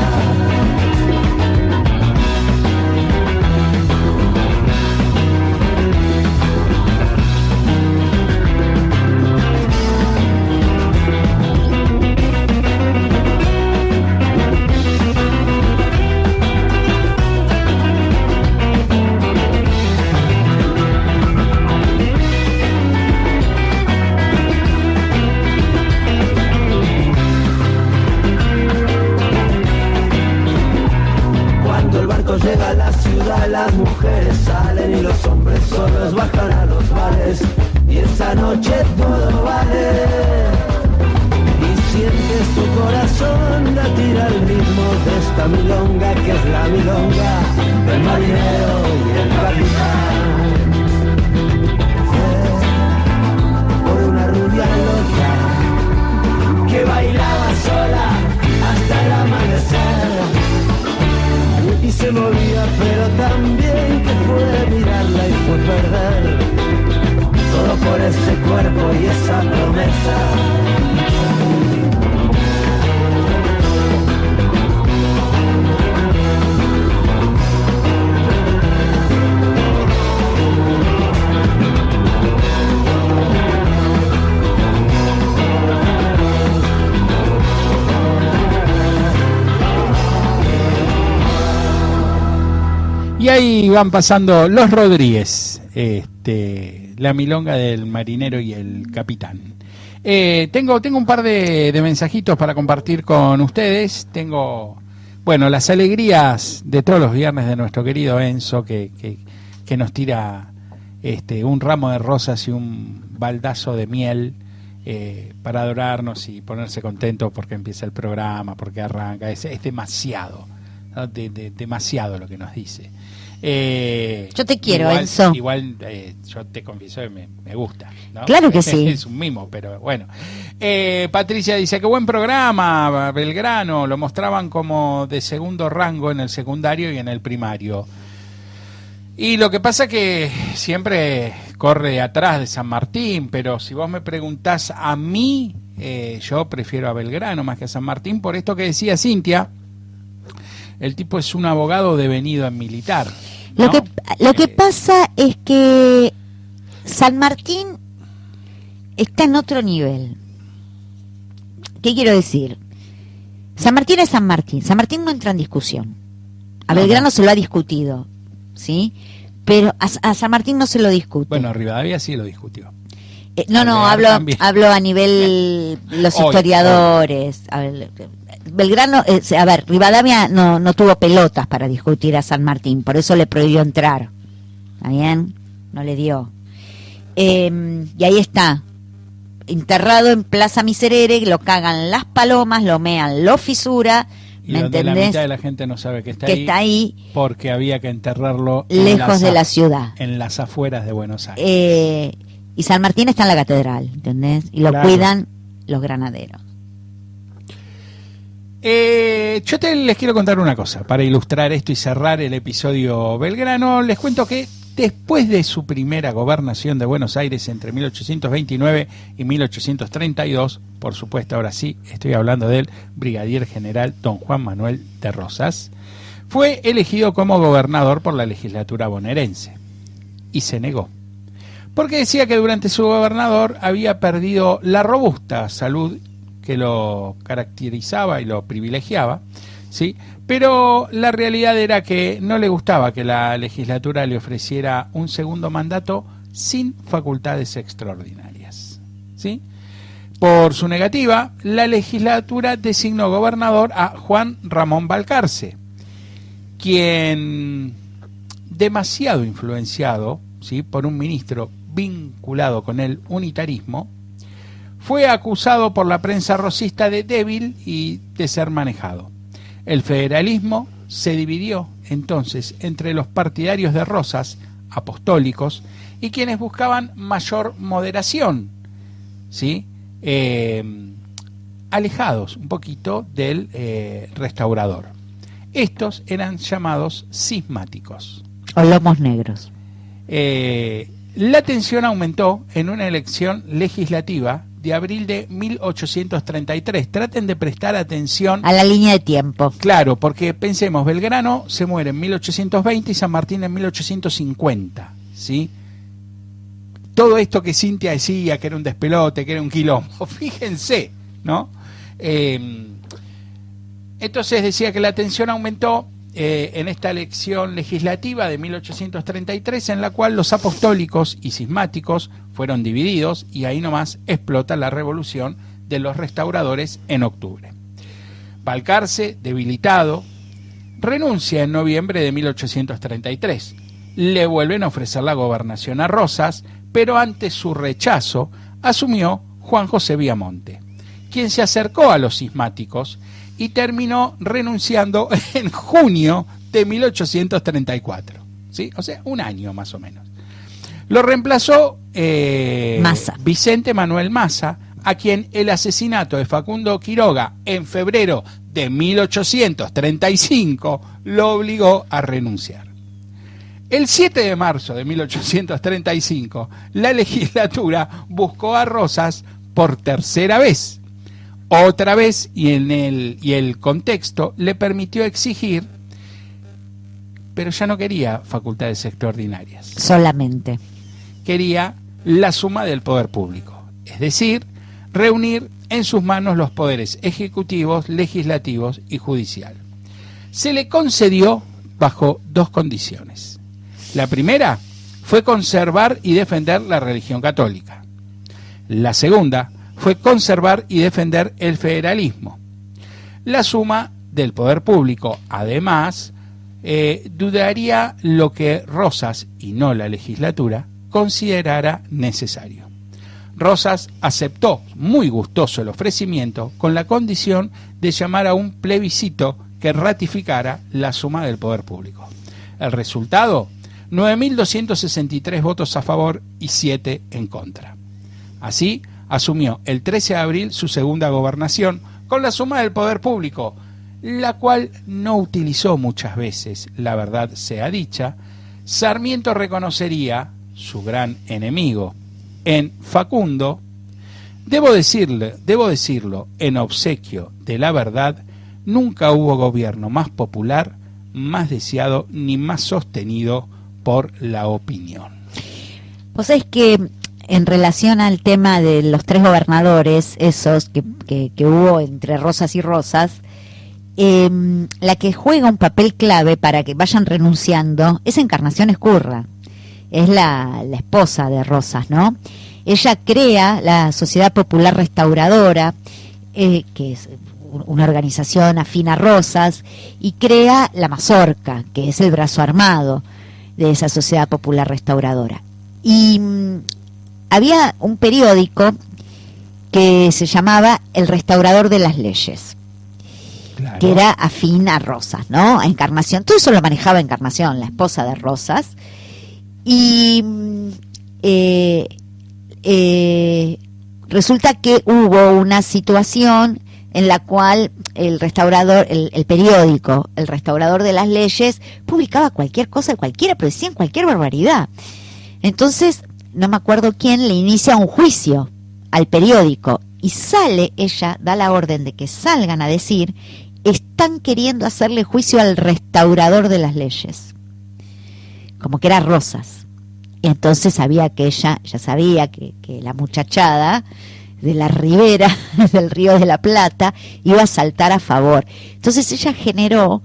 Llega a la ciudad, las mujeres salen y los hombres solos bajan a los bares y esa noche todo vale y sientes tu corazón latir al ritmo de esta milonga que es la milonga del marinero y el capitán. Fue por una rubia loca que bailaba sola hasta el amanecer y se movía pero también que fue mirarla y fue perder todo por ese cuerpo y esa promesa. Y ahí van pasando los Rodríguez, la milonga del marinero y el capitán. Tengo un par de mensajitos para compartir con ustedes. Tengo, bueno, las alegrías de todos los viernes de nuestro querido Enzo, que nos tira un ramo de rosas y un baldazo de miel para adorarnos y ponerse contento porque empieza el programa, porque arranca. Es demasiado, ¿no? Demasiado lo que nos dice. Yo te quiero, igual, Enzo. Igual yo te confieso que me gusta, ¿no? Claro que sí. Es un mimo, pero bueno. Patricia dice, qué buen programa, Belgrano. Lo mostraban como de segundo rango en el secundario y en el primario. Y lo que pasa que siempre corre atrás de San Martín, pero si vos me preguntás a mí, yo prefiero a Belgrano más que a San Martín, por esto que decía Cintia. El tipo es un abogado devenido en militar, ¿no? Lo que pasa es que San Martín está en otro nivel. ¿Qué quiero decir? San Martín es San Martín. San Martín no entra en discusión. A Belgrano se lo ha discutido, ¿sí? Pero a San Martín no se lo discute. Bueno, Rivadavia sí lo discutió. Hablo a nivel los historiadores. Belgrano, Rivadavia no tuvo pelotas para discutir a San Martín, por eso le prohibió entrar. ¿Está bien? No le dio. Y ahí está, enterrado en Plaza Miserere, lo cagan las palomas, lo mean, lo fisura. Y ¿Me donde entendés? la mitad de la gente no sabe que está ahí, porque había que enterrarlo lejos de la ciudad, en las afueras de Buenos Aires. Y San Martín está en la catedral, ¿entendés? Y lo cuidan los granaderos. Yo les quiero contar una cosa para ilustrar esto y cerrar el episodio Belgrano. Les cuento que después de su primera gobernación de Buenos Aires entre 1829 y 1832, por supuesto, ahora sí, estoy hablando del brigadier general don Juan Manuel de Rosas, fue elegido como gobernador por la legislatura bonaerense y se negó, porque decía que durante su gobernador había perdido la robusta salud que lo caracterizaba y lo privilegiaba, ¿sí? Pero la realidad era que no le gustaba que la legislatura le ofreciera un segundo mandato sin facultades extraordinarias, ¿sí? Por su negativa, la legislatura designó gobernador a Juan Ramón Balcarce, quien, demasiado influenciado, ¿sí?, por un ministro vinculado con el unitarismo, fue acusado por la prensa rosista de débil y de ser manejado. El federalismo se dividió entonces entre los partidarios de Rosas, apostólicos, y quienes buscaban mayor moderación, ¿sí? Alejados un poquito del restaurador. Estos eran llamados cismáticos. O lomos negros. La tensión aumentó en una elección legislativa de abril de 1833. Traten de prestar atención a la línea de tiempo. Claro, porque pensemos, Belgrano se muere en 1820 y San Martín en 1850, ¿sí? Todo esto que Cintia decía, que era un despelote, que era un quilombo, fíjense, ¿no? Entonces decía que la tensión aumentó en esta elección legislativa de 1833, en la cual los apostólicos y cismáticos fueron divididos, y ahí nomás explota la revolución de los restauradores en octubre. Balcarce, debilitado, renuncia en noviembre de 1833. Le vuelven a ofrecer la gobernación a Rosas, pero ante su rechazo asumió Juan José Viamonte, quien se acercó a los cismáticos y terminó renunciando en junio de 1834, ¿sí? O sea, un año más o menos. Lo reemplazó Vicente Manuel Massa, a quien el asesinato de Facundo Quiroga en febrero de 1835 lo obligó a renunciar. El 7 de marzo de 1835, la legislatura buscó a Rosas por tercera vez. Otra vez, y el contexto le permitió exigir, pero ya no quería facultades extraordinarias. Solamente. Quería la suma del poder público, es decir, reunir en sus manos los poderes ejecutivos, legislativos y judicial. Se le concedió bajo dos condiciones. La primera fue conservar y defender la religión católica. La segunda fue conservar y defender el federalismo. La suma del poder público, además, dudaría lo que Rosas, y no la legislatura, considerara necesario. Rosas aceptó muy gustoso el ofrecimiento con la condición de llamar a un plebiscito que ratificara la suma del poder público. El resultado, 9.263 votos a favor y 7 en contra. Así, asumió el 13 de abril su segunda gobernación con la suma del poder público, la cual no utilizó muchas veces, la verdad sea dicha. Sarmiento reconocería su gran enemigo en Facundo. Debo decirlo, en obsequio de la verdad, nunca hubo gobierno más popular, más deseado ni más sostenido por la opinión. Pues es que en relación al tema de los tres gobernadores, esos que hubo entre Rosas y Rosas, la que juega un papel clave para que vayan renunciando es Encarnación Ezcurra, es la esposa de Rosas, ¿no? Ella crea la Sociedad Popular Restauradora, que es una organización afín a Rosas, y crea la Mazorca, que es el brazo armado de esa Sociedad Popular Restauradora. Y había un periódico que se llamaba El Restaurador de las Leyes, claro, que era afín a Rosas, ¿no? A Encarnación. Todo eso lo manejaba Encarnación, la esposa de Rosas. Y resulta que hubo una situación en la cual el restaurador, el periódico, El Restaurador de las Leyes, publicaba cualquier cosa, cualquiera, pero decían cualquier barbaridad. Entonces, no me acuerdo quién le inicia un juicio al periódico y sale, ella da la orden de que salgan a decir, están queriendo hacerle juicio al restaurador de las leyes, como que era Rosas. Y entonces sabía que ella, ya sabía que la muchachada de la ribera del Río de la Plata iba a saltar a favor. Entonces ella generó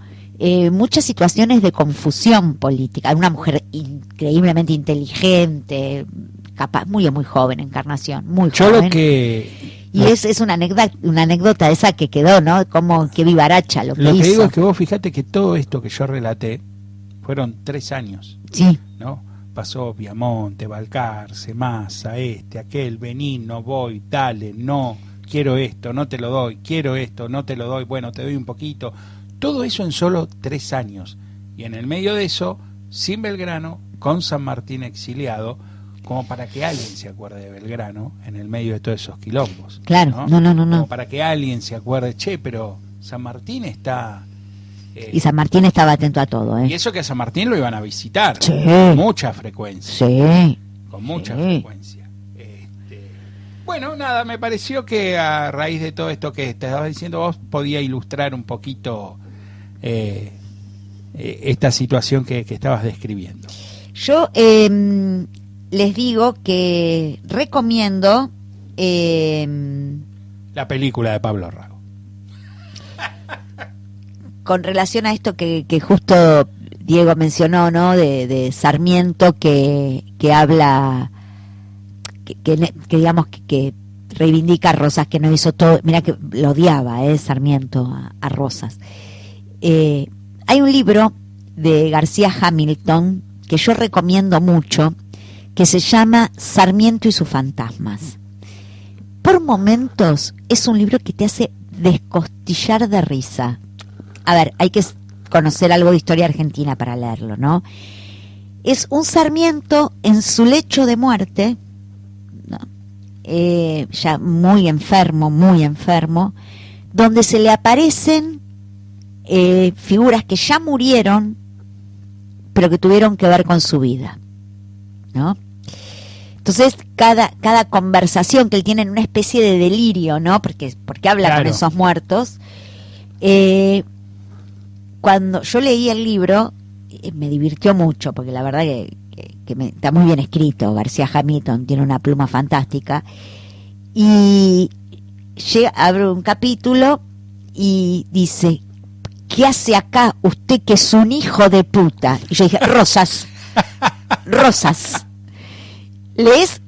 muchas situaciones de confusión política. Una mujer increíblemente inteligente, capaz, muy joven, Encarnación, muy joven. Lo que... Y es una anécdota esa que quedó, ¿no? Como que vivaracha lo que hizo. Lo que digo es que vos fíjate que todo esto que yo relaté fueron 3 años. Sí. ¿No? Pasó Viamonte, Balcarce, Massa, aquel, vení, no voy, dale, no, quiero esto, no te lo doy, quiero esto, no te lo doy, bueno, te doy un poquito. Todo eso en solo 3 años. Y en el medio de eso, sin Belgrano, con San Martín exiliado, como para que alguien se acuerde de Belgrano en el medio de todos esos quilombos. Claro, no. Como para que alguien se acuerde, che, pero San Martín está... y San Martín estaba atento a todo, Y eso que a San Martín lo iban a visitar, sí, con mucha frecuencia. Sí. Con mucha frecuencia. Bueno, nada, me pareció que a raíz de todo esto que te estabas diciendo vos, podía ilustrar un poquito esta situación que estabas describiendo. Yo les digo que recomiendo la película de Pablo Rago. Con relación a esto que justo Diego mencionó, ¿no? De Sarmiento que habla, que digamos que reivindica a Rosas, que no hizo todo. Mira que lo odiaba, Sarmiento a Rosas. Hay un libro de García Hamilton que yo recomiendo mucho, que se llama Sarmiento y sus fantasmas. Por momentos es un libro que te hace descostillar de risa. A ver, hay que conocer algo de historia argentina para leerlo, ¿no? Es un Sarmiento en su lecho de muerte, ¿no? Ya muy enfermo, donde se le aparecen figuras que ya murieron, pero que tuvieron que ver con su vida, ¿no? Entonces, cada conversación que él tiene en una especie de delirio, ¿no? Porque habla con esos muertos. Cuando yo leí el libro, me divirtió mucho, porque la verdad que está muy bien escrito. García Hamilton tiene una pluma fantástica. Y abre un capítulo y dice, ¿qué hace acá usted que es un hijo de puta? Y yo dije, Rosas. Lees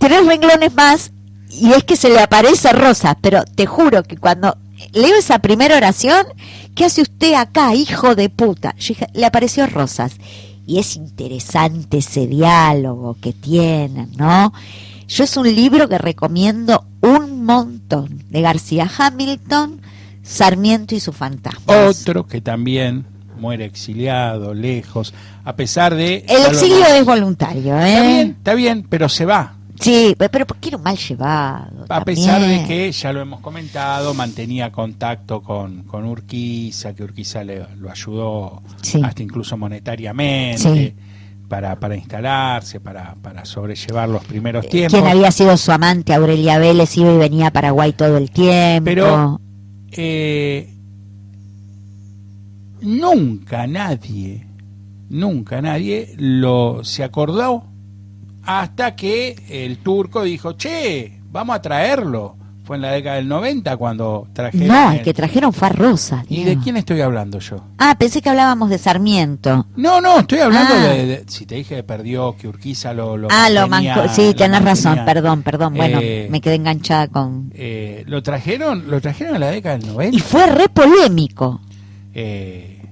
3 renglones más y es que se le aparece Rosas, pero te juro que cuando leo esa primera oración, ¿qué hace usted acá, hijo de puta? Yo dije, le apareció Rosas. Y es interesante ese diálogo que tienen, ¿no? Yo es un libro que recomiendo un montón, de García Hamilton, Sarmiento y sus fantasmas. Otro que también muere exiliado, lejos, a pesar de... El exilio es voluntario, Está bien, pero se va. Sí, pero porque era un mal llevado. A pesar de que, ya lo hemos comentado, mantenía contacto con Urquiza, que Urquiza lo ayudó hasta incluso monetariamente para instalarse, para sobrellevar los primeros tiempos. Quien había sido su amante, Aurelia Vélez, iba y venía a Paraguay todo el tiempo. Pero nunca nadie se acordó hasta que el turco dijo, che, vamos a traerlo. fue en la década del 90 cuando trajeron... No, el que trajeron fue a Rosas. ¿Y Dios. de quién estoy hablando yo? Ah, pensé que hablábamos de Sarmiento. No, estoy hablando si te dije que perdió, que Urquiza lo mantenía, sí, tenés razón, mantenía. perdón, bueno, me quedé enganchada con... Lo trajeron en la década del 90. Y fue re polémico,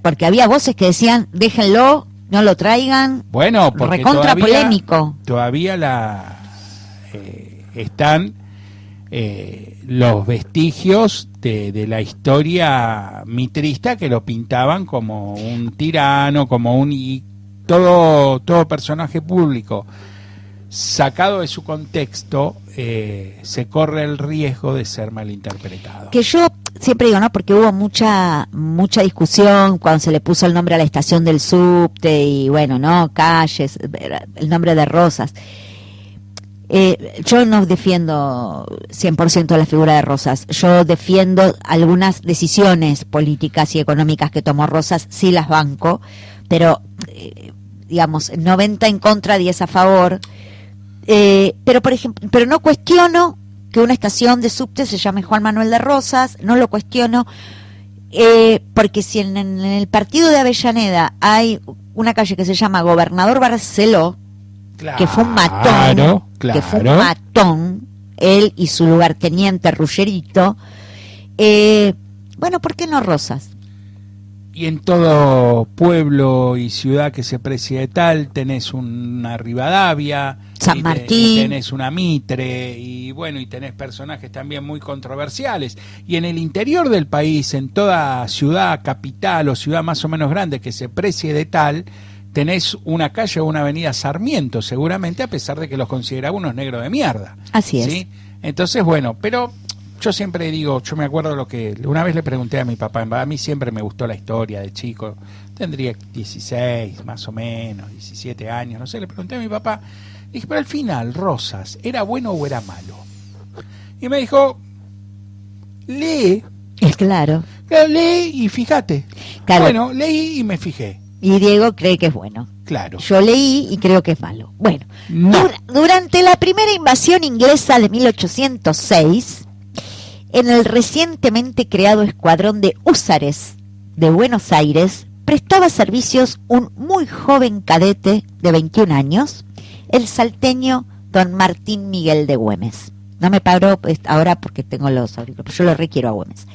porque había voces que decían, déjenlo, no lo traigan, bueno, porque recontra polémico. Todavía están los vestigios de la historia mitrista que lo pintaban como un tirano, y todo personaje público sacado de su contexto se corre el riesgo de ser malinterpretado. Que yo siempre digo, ¿no? Porque hubo mucha discusión cuando se le puso el nombre a la estación del subte y bueno, ¿no? Calles, el nombre de Rosas. Yo no defiendo 100% la figura de Rosas. Yo defiendo algunas decisiones políticas y económicas que tomó Rosas, sí las banco, pero digamos 90 en contra, 10 a favor. Pero por ejemplo, pero no cuestiono que una estación de subte se llame Juan Manuel de Rosas, no lo cuestiono, porque si en el partido de Avellaneda hay una calle que se llama Gobernador Barceló, claro, que fue un matón, él y su lugarteniente Ruggerito, bueno, ¿por qué no Rosas? Y en todo pueblo y ciudad que se precie de tal, tenés una Rivadavia, San Martín, y tenés una Mitre, y bueno, y tenés personajes también muy controversiales. Y en el interior del país, en toda ciudad capital o ciudad más o menos grande que se precie de tal, tenés una calle o una avenida Sarmiento, seguramente, a pesar de que los consideraba unos negros de mierda. Así es. ¿Sí? Entonces, bueno, pero yo siempre digo, yo me acuerdo lo que una vez le pregunté a mi papá, a mí siempre me gustó la historia de chico, tendría 16 más o menos, 17 años, no sé, le pregunté a mi papá, dije, pero al final, Rosas, ¿era bueno o era malo? Y me dijo, lee. Claro. Lee y fíjate. Claro. Bueno, leí y me fijé. Y Diego cree que es bueno. Claro. Yo leí y creo que es malo. Bueno, no. Durante la primera invasión inglesa de 1806, en el recientemente creado escuadrón de húsares de Buenos Aires, prestaba servicios un muy joven cadete de 21 años, el salteño don Martín Miguel de Güemes. No me paro ahora porque tengo los auriculares, yo lo requiero a Güemes.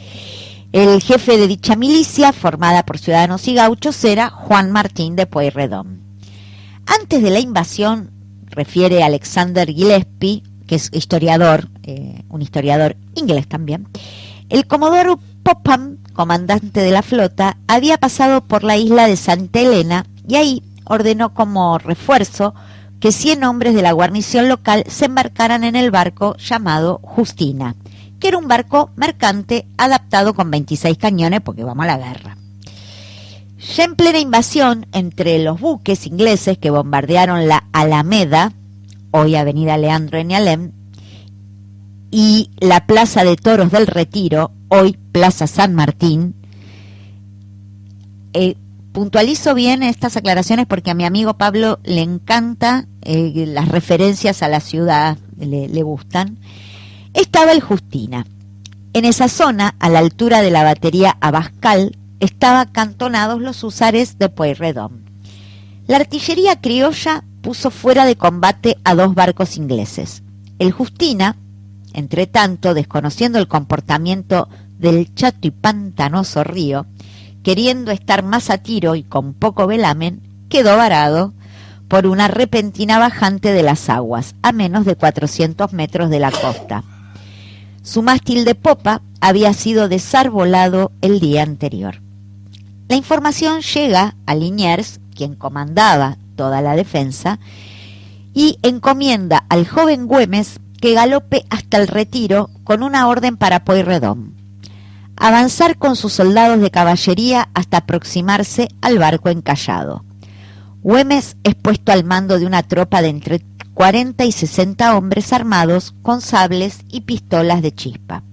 El jefe de dicha milicia, formada por ciudadanos y gauchos, era Juan Martín de Pueyrredón. Antes de la invasión, refiere Alexander Gillespie, que es historiador, un historiador inglés también, el comodoro Popham, comandante de la flota, había pasado por la isla de Santa Elena y ahí ordenó como refuerzo que 100 hombres de la guarnición local se embarcaran en el barco llamado Justina, que era un barco mercante adaptado con 26 cañones porque vamos a la guerra. Ya en plena invasión, entre los buques ingleses que bombardearon la Alameda, hoy Avenida Leandro N. Alem, y la Plaza de Toros del Retiro, hoy Plaza San Martín, puntualizo bien estas aclaraciones porque a mi amigo Pablo le encanta las referencias a la ciudad, le gustan. Estaba el Justina. En esa zona, a la altura de la batería Abascal, estaban acantonados los húsares de Pueyrredón. La artillería criolla puso fuera de combate a 2 barcos ingleses. El Justina, entre tanto, desconociendo el comportamiento del chato y pantanoso río, queriendo estar más a tiro y con poco velamen, quedó varado por una repentina bajante de las aguas, a menos de 400 metros de la costa. Su mástil de popa había sido desarbolado el día anterior. La información llega a Liniers, quien comandaba toda la defensa, y encomienda al joven Güemes que galope hasta el Retiro con una orden para Pueyrredón: avanzar con sus soldados de caballería hasta aproximarse al barco encallado. Güemes es puesto al mando de una tropa de entre 40 y 60 hombres armados con sables y pistolas de chispa.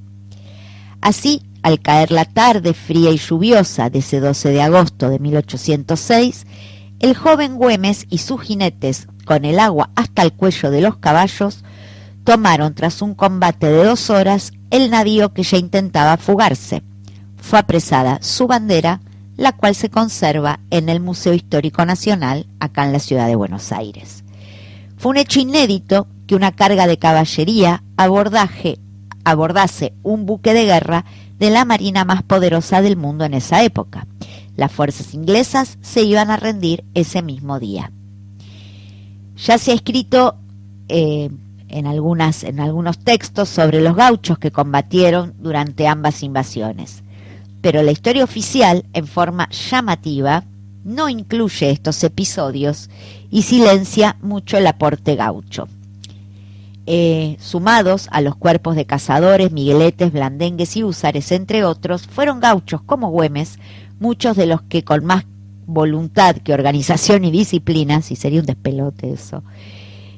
Así, al caer la tarde fría y lluviosa de ese 12 de agosto de 1806, el joven Güemes y sus jinetes, con el agua hasta el cuello de los caballos, tomaron tras un combate de 2 horas el navío que ya intentaba fugarse. Fue apresada su bandera, la cual se conserva en el Museo Histórico Nacional, acá en la ciudad de Buenos Aires. Fue un hecho inédito que una carga de caballería abordase un buque de guerra de la marina más poderosa del mundo en esa época. Las fuerzas inglesas se iban a rendir ese mismo día. Ya se ha escrito en algunos textos sobre los gauchos que combatieron durante ambas invasiones, pero la historia oficial, en forma llamativa, no incluye estos episodios y silencia mucho el aporte gaucho. Sumados a los cuerpos de cazadores, migueletes, blandengues y húsares, entre otros, fueron gauchos como Güemes, muchos de los que con más voluntad que organización y disciplina, si sería un despelote eso,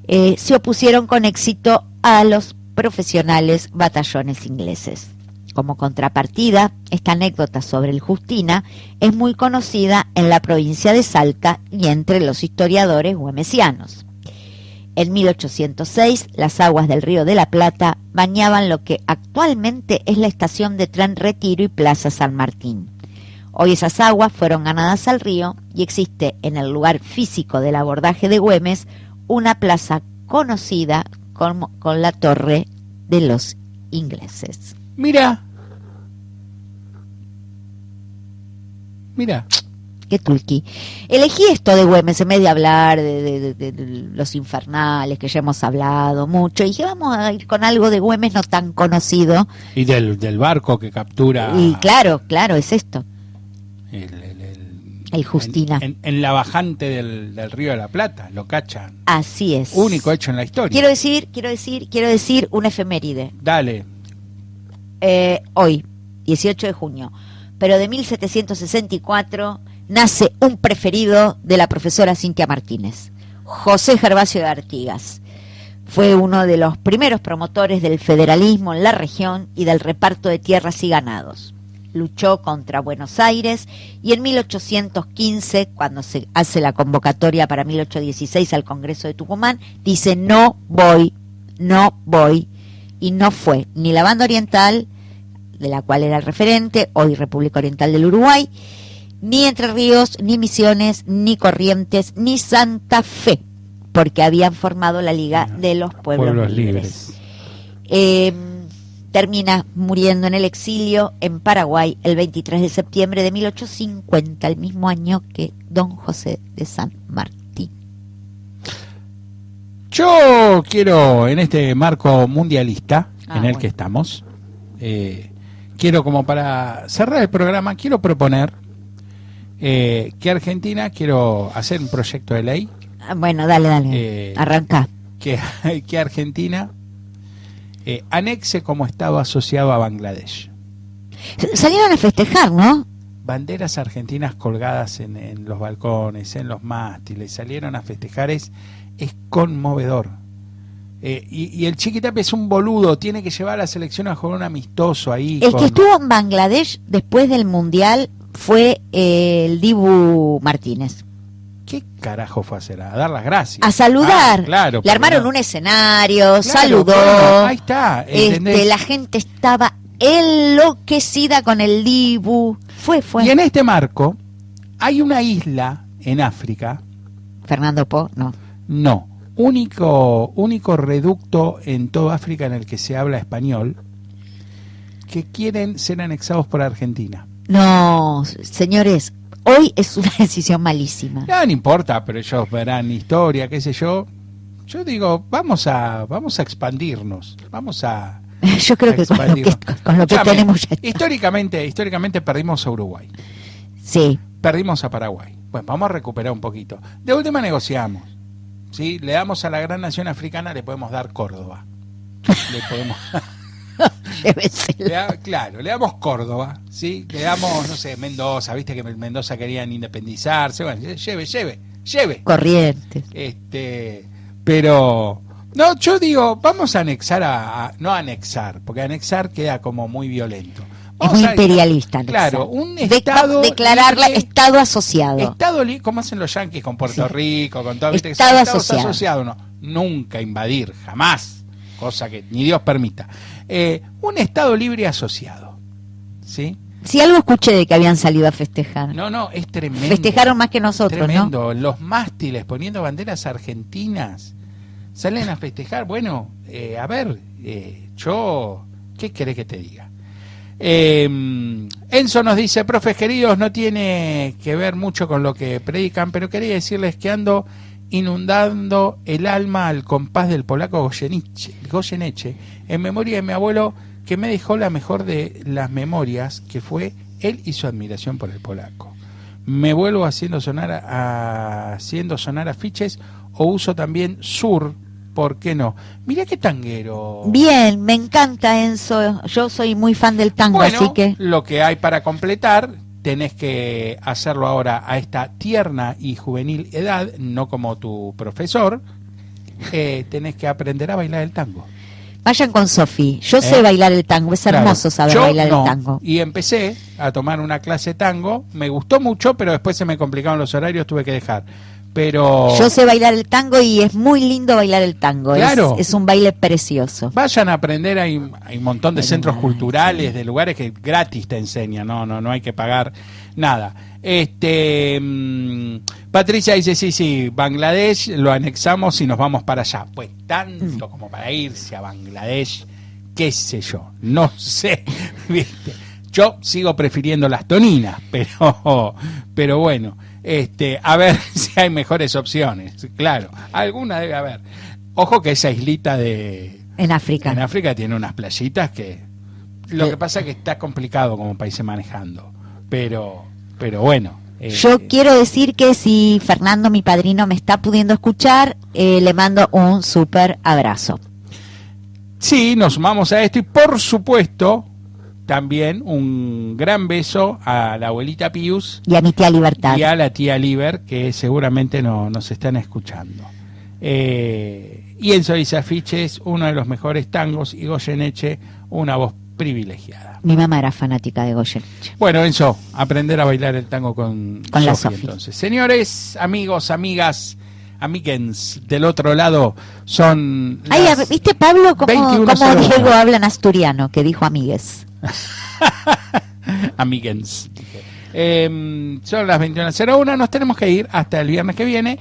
se opusieron con éxito a los profesionales batallones ingleses. Como contrapartida, esta anécdota sobre el Justina es muy conocida en la provincia de Salta y entre los historiadores güemesianos. En 1806, las aguas del Río de la Plata bañaban lo que actualmente es la estación de tren Retiro y Plaza San Martín. Hoy esas aguas fueron ganadas al río y existe en el lugar físico del abordaje de Güemes una plaza conocida con la Torre de los Ingleses. Mira. Qué tulqui. Elegí esto de Güemes en vez de hablar de los infernales, que ya hemos hablado mucho. Y dije, vamos a ir con algo de Güemes no tan conocido. Y del barco que captura. Y claro, es esto. El Justina. En la bajante del Río de la Plata, lo cachan. Así es. Único hecho en la historia. Quiero decir una efeméride. Dale. Hoy, 18 de junio, pero de 1764, nace un preferido de la profesora Cintia Martínez, José Gervasio de Artigas. Fue uno de los primeros promotores del federalismo en la región y del reparto de tierras y ganados. Luchó contra Buenos Aires y en 1815, cuando se hace la convocatoria para 1816 al Congreso de Tucumán, dice no voy, y no fue ni la Banda Oriental, de la cual era el referente, hoy República Oriental del Uruguay, ni Entre Ríos, ni Misiones, ni Corrientes, ni Santa Fe, porque habían formado la Liga de los Pueblos Libres. Termina muriendo en el exilio en Paraguay el 23 de septiembre de 1850, el mismo año que don José de San Martín. Yo quiero, en este marco mundialista en el que estamos, quiero, como para cerrar el programa, quiero proponer que Argentina, quiero hacer un proyecto de ley. Bueno, dale, arranca. Que Argentina anexe como estado asociado a Bangladesh. Salieron a festejar, ¿no? Banderas argentinas colgadas en los balcones, en los mástiles, salieron a festejar, es conmovedor. Y el Chiquitapia es un boludo, tiene que llevar a la selección a jugar un amistoso ahí. El que estuvo en Bangladesh después del Mundial fue el Dibu Martínez. ¿Qué carajo fue a hacer? A dar las gracias. A saludar. Claro, le armaron un escenario, claro, saludó. Bueno, ahí está. La gente estaba enloquecida con el Dibu. Fue. Y en este marco hay una isla en África. Fernando Po, no. No. Único reducto en toda África en el que se habla español, que quieren ser anexados por Argentina. No, señores, hoy es una decisión malísima. No importa, pero ellos verán historia, qué sé yo. Yo digo, vamos a expandirnos, yo creo que con lo que tenemos ya está. Históricamente perdimos a Uruguay. Sí. Perdimos a Paraguay. Pues vamos a recuperar un poquito. De última negociamos. ¿Sí? Le damos a la gran nación africana, le podemos dar Córdoba. Le podemos... le damos Córdoba, ¿sí? Le damos, no sé, Mendoza, viste que Mendoza querían independizarse, bueno, lleve. Corrientes. Pero, no, yo digo, vamos a anexar no anexar, porque anexar queda como muy violento. Es muy imperialista. Anexar. Claro, un estado... Declararla estado asociado. Como hacen los yanquis con Puerto Rico, con todo, ¿viste? Estado asociado. No, nunca invadir, jamás. cosa que ni Dios permita. Un Estado libre asociado, ¿sí? Sí, algo escuché de que habían salido a festejar. No, es tremendo. Festejaron más que nosotros, tremendo. ¿no? Los mástiles poniendo banderas argentinas, salen a festejar. Bueno, a ver, yo, ¿qué querés que te diga? Enzo nos dice, profes queridos, no tiene que ver mucho con lo que predican, pero quería decirles que ando inundando el alma al compás del polaco Goyeneche, en memoria de mi abuelo, que me dejó la mejor de las memorias, que fue él y su admiración por el polaco. Me vuelvo haciendo sonar afiches o uso también sur, ¿por qué no? Mirá qué tanguero. Bien, me encanta, Enzo. Yo soy muy fan del tango, bueno, así que... lo que hay para completar, tenés que hacerlo ahora a esta tierna y juvenil edad, no como tu profesor, tenés que aprender a bailar el tango. Vayan con Sofi, yo sé bailar el tango, es hermoso saber bailar el tango. Y empecé a tomar una clase de tango, me gustó mucho, pero después se me complicaron los horarios, tuve que dejar. Pero yo sé bailar el tango y es muy lindo bailar el tango, claro, es un baile precioso. Vayan a aprender, hay un montón de centros culturales, de lugares que gratis te enseñan, no hay que pagar nada. Patricia dice, sí, Bangladesh lo anexamos y nos vamos para allá. Pues tanto como para irse a Bangladesh, qué sé yo, no sé, ¿viste? Yo sigo prefiriendo las toninas, pero bueno, a ver si hay mejores opciones, claro, alguna debe haber. Ojo que esa islita en África tiene unas playitas que lo que pasa es que está complicado como país manejando, pero bueno. Yo quiero decir que si Fernando, mi padrino, me está pudiendo escuchar, le mando un súper abrazo. Sí, nos sumamos a esto y por supuesto también un gran beso a la abuelita Pius y a mi tía Libertad y a la tía Liber, que seguramente nos están escuchando. Y Enzo dice, afiches, uno de los mejores tangos, y Goyeneche, una voz privilegiada. Mi mamá era fanática de Goyeneche. Bueno, Enzo, aprender a bailar el tango con la Sofi, Sofi. entonces. Señores, amigos, amigas, amiguens, del otro lado son las... ¿Viste, Pablo, cómo Diego 21:01. habla en asturiano, que dijo amigues? Amiguens. Son las 21:01, nos tenemos que ir hasta el viernes que viene.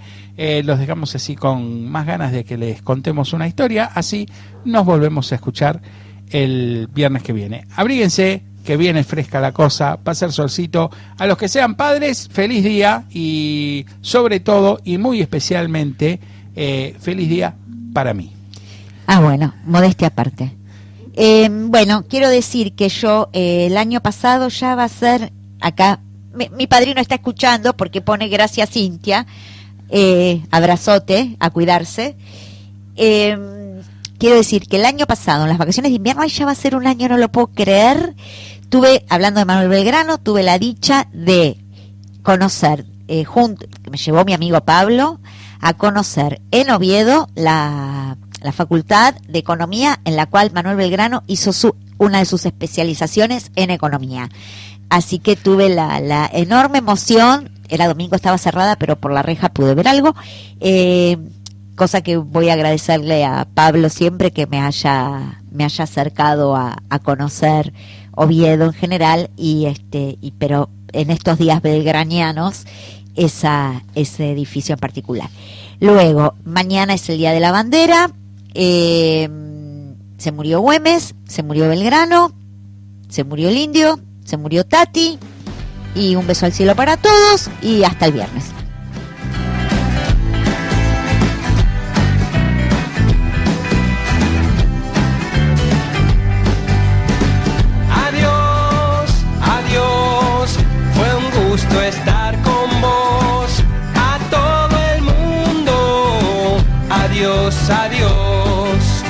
Los dejamos así con más ganas de que les contemos una historia, así nos volvemos a escuchar el viernes que viene. Abríguense, que viene fresca la cosa, va a ser solcito. A los que sean padres, feliz día, y sobre todo y muy especialmente feliz día para mí. Bueno, modestia aparte. Bueno, quiero decir que yo el año pasado ya va a ser acá, mi padrino está escuchando porque pone gracias Cintia, abrazote, a cuidarse. Quiero decir que el año pasado, en las vacaciones de invierno, ya va a ser un año, no lo puedo creer, hablando de Manuel Belgrano, tuve la dicha de conocer, que me llevó mi amigo Pablo, a conocer en Oviedo la Facultad de Economía, en la cual Manuel Belgrano hizo una de sus especializaciones en economía. Así que tuve la enorme emoción, era domingo, estaba cerrada, pero por la reja pude ver algo, cosa que voy a agradecerle a Pablo siempre, que me haya acercado a conocer Oviedo en general, pero en estos días belgranianos, ese edificio en particular. Luego, mañana es el Día de la Bandera, se murió Güemes, se murió Belgrano, se murió el Indio, se murió Tati, y un beso al cielo para todos, y hasta el viernes. Adiós, fue un gusto estar con vos, a todo el mundo, adiós, adiós,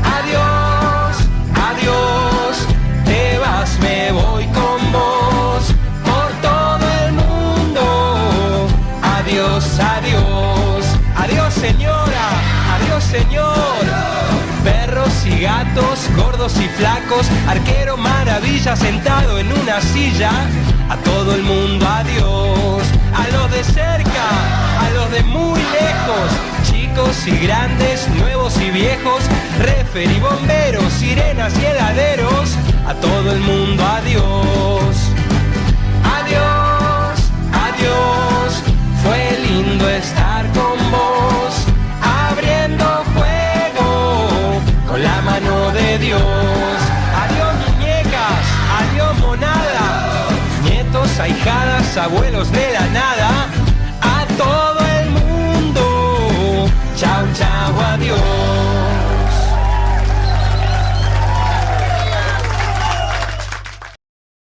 adiós, adiós, te vas, me voy con vos, por todo el mundo, adiós, adiós, adiós señora, adiós señor. Perros y gatos, gordos y flacos, arquero maravilla sentado en una silla, a todo el mundo adiós, a los de cerca, a los de muy lejos, chicos y grandes, nuevos y viejos, chofer y bomberos, sirenas y heladeros, a todo el mundo adiós. Adiós, adiós, fue lindo estar con vos, abriendo fuego con la mano de Dios. Adiós muñecas, adiós monada, nietos, ahijadas, abuelos de la nada.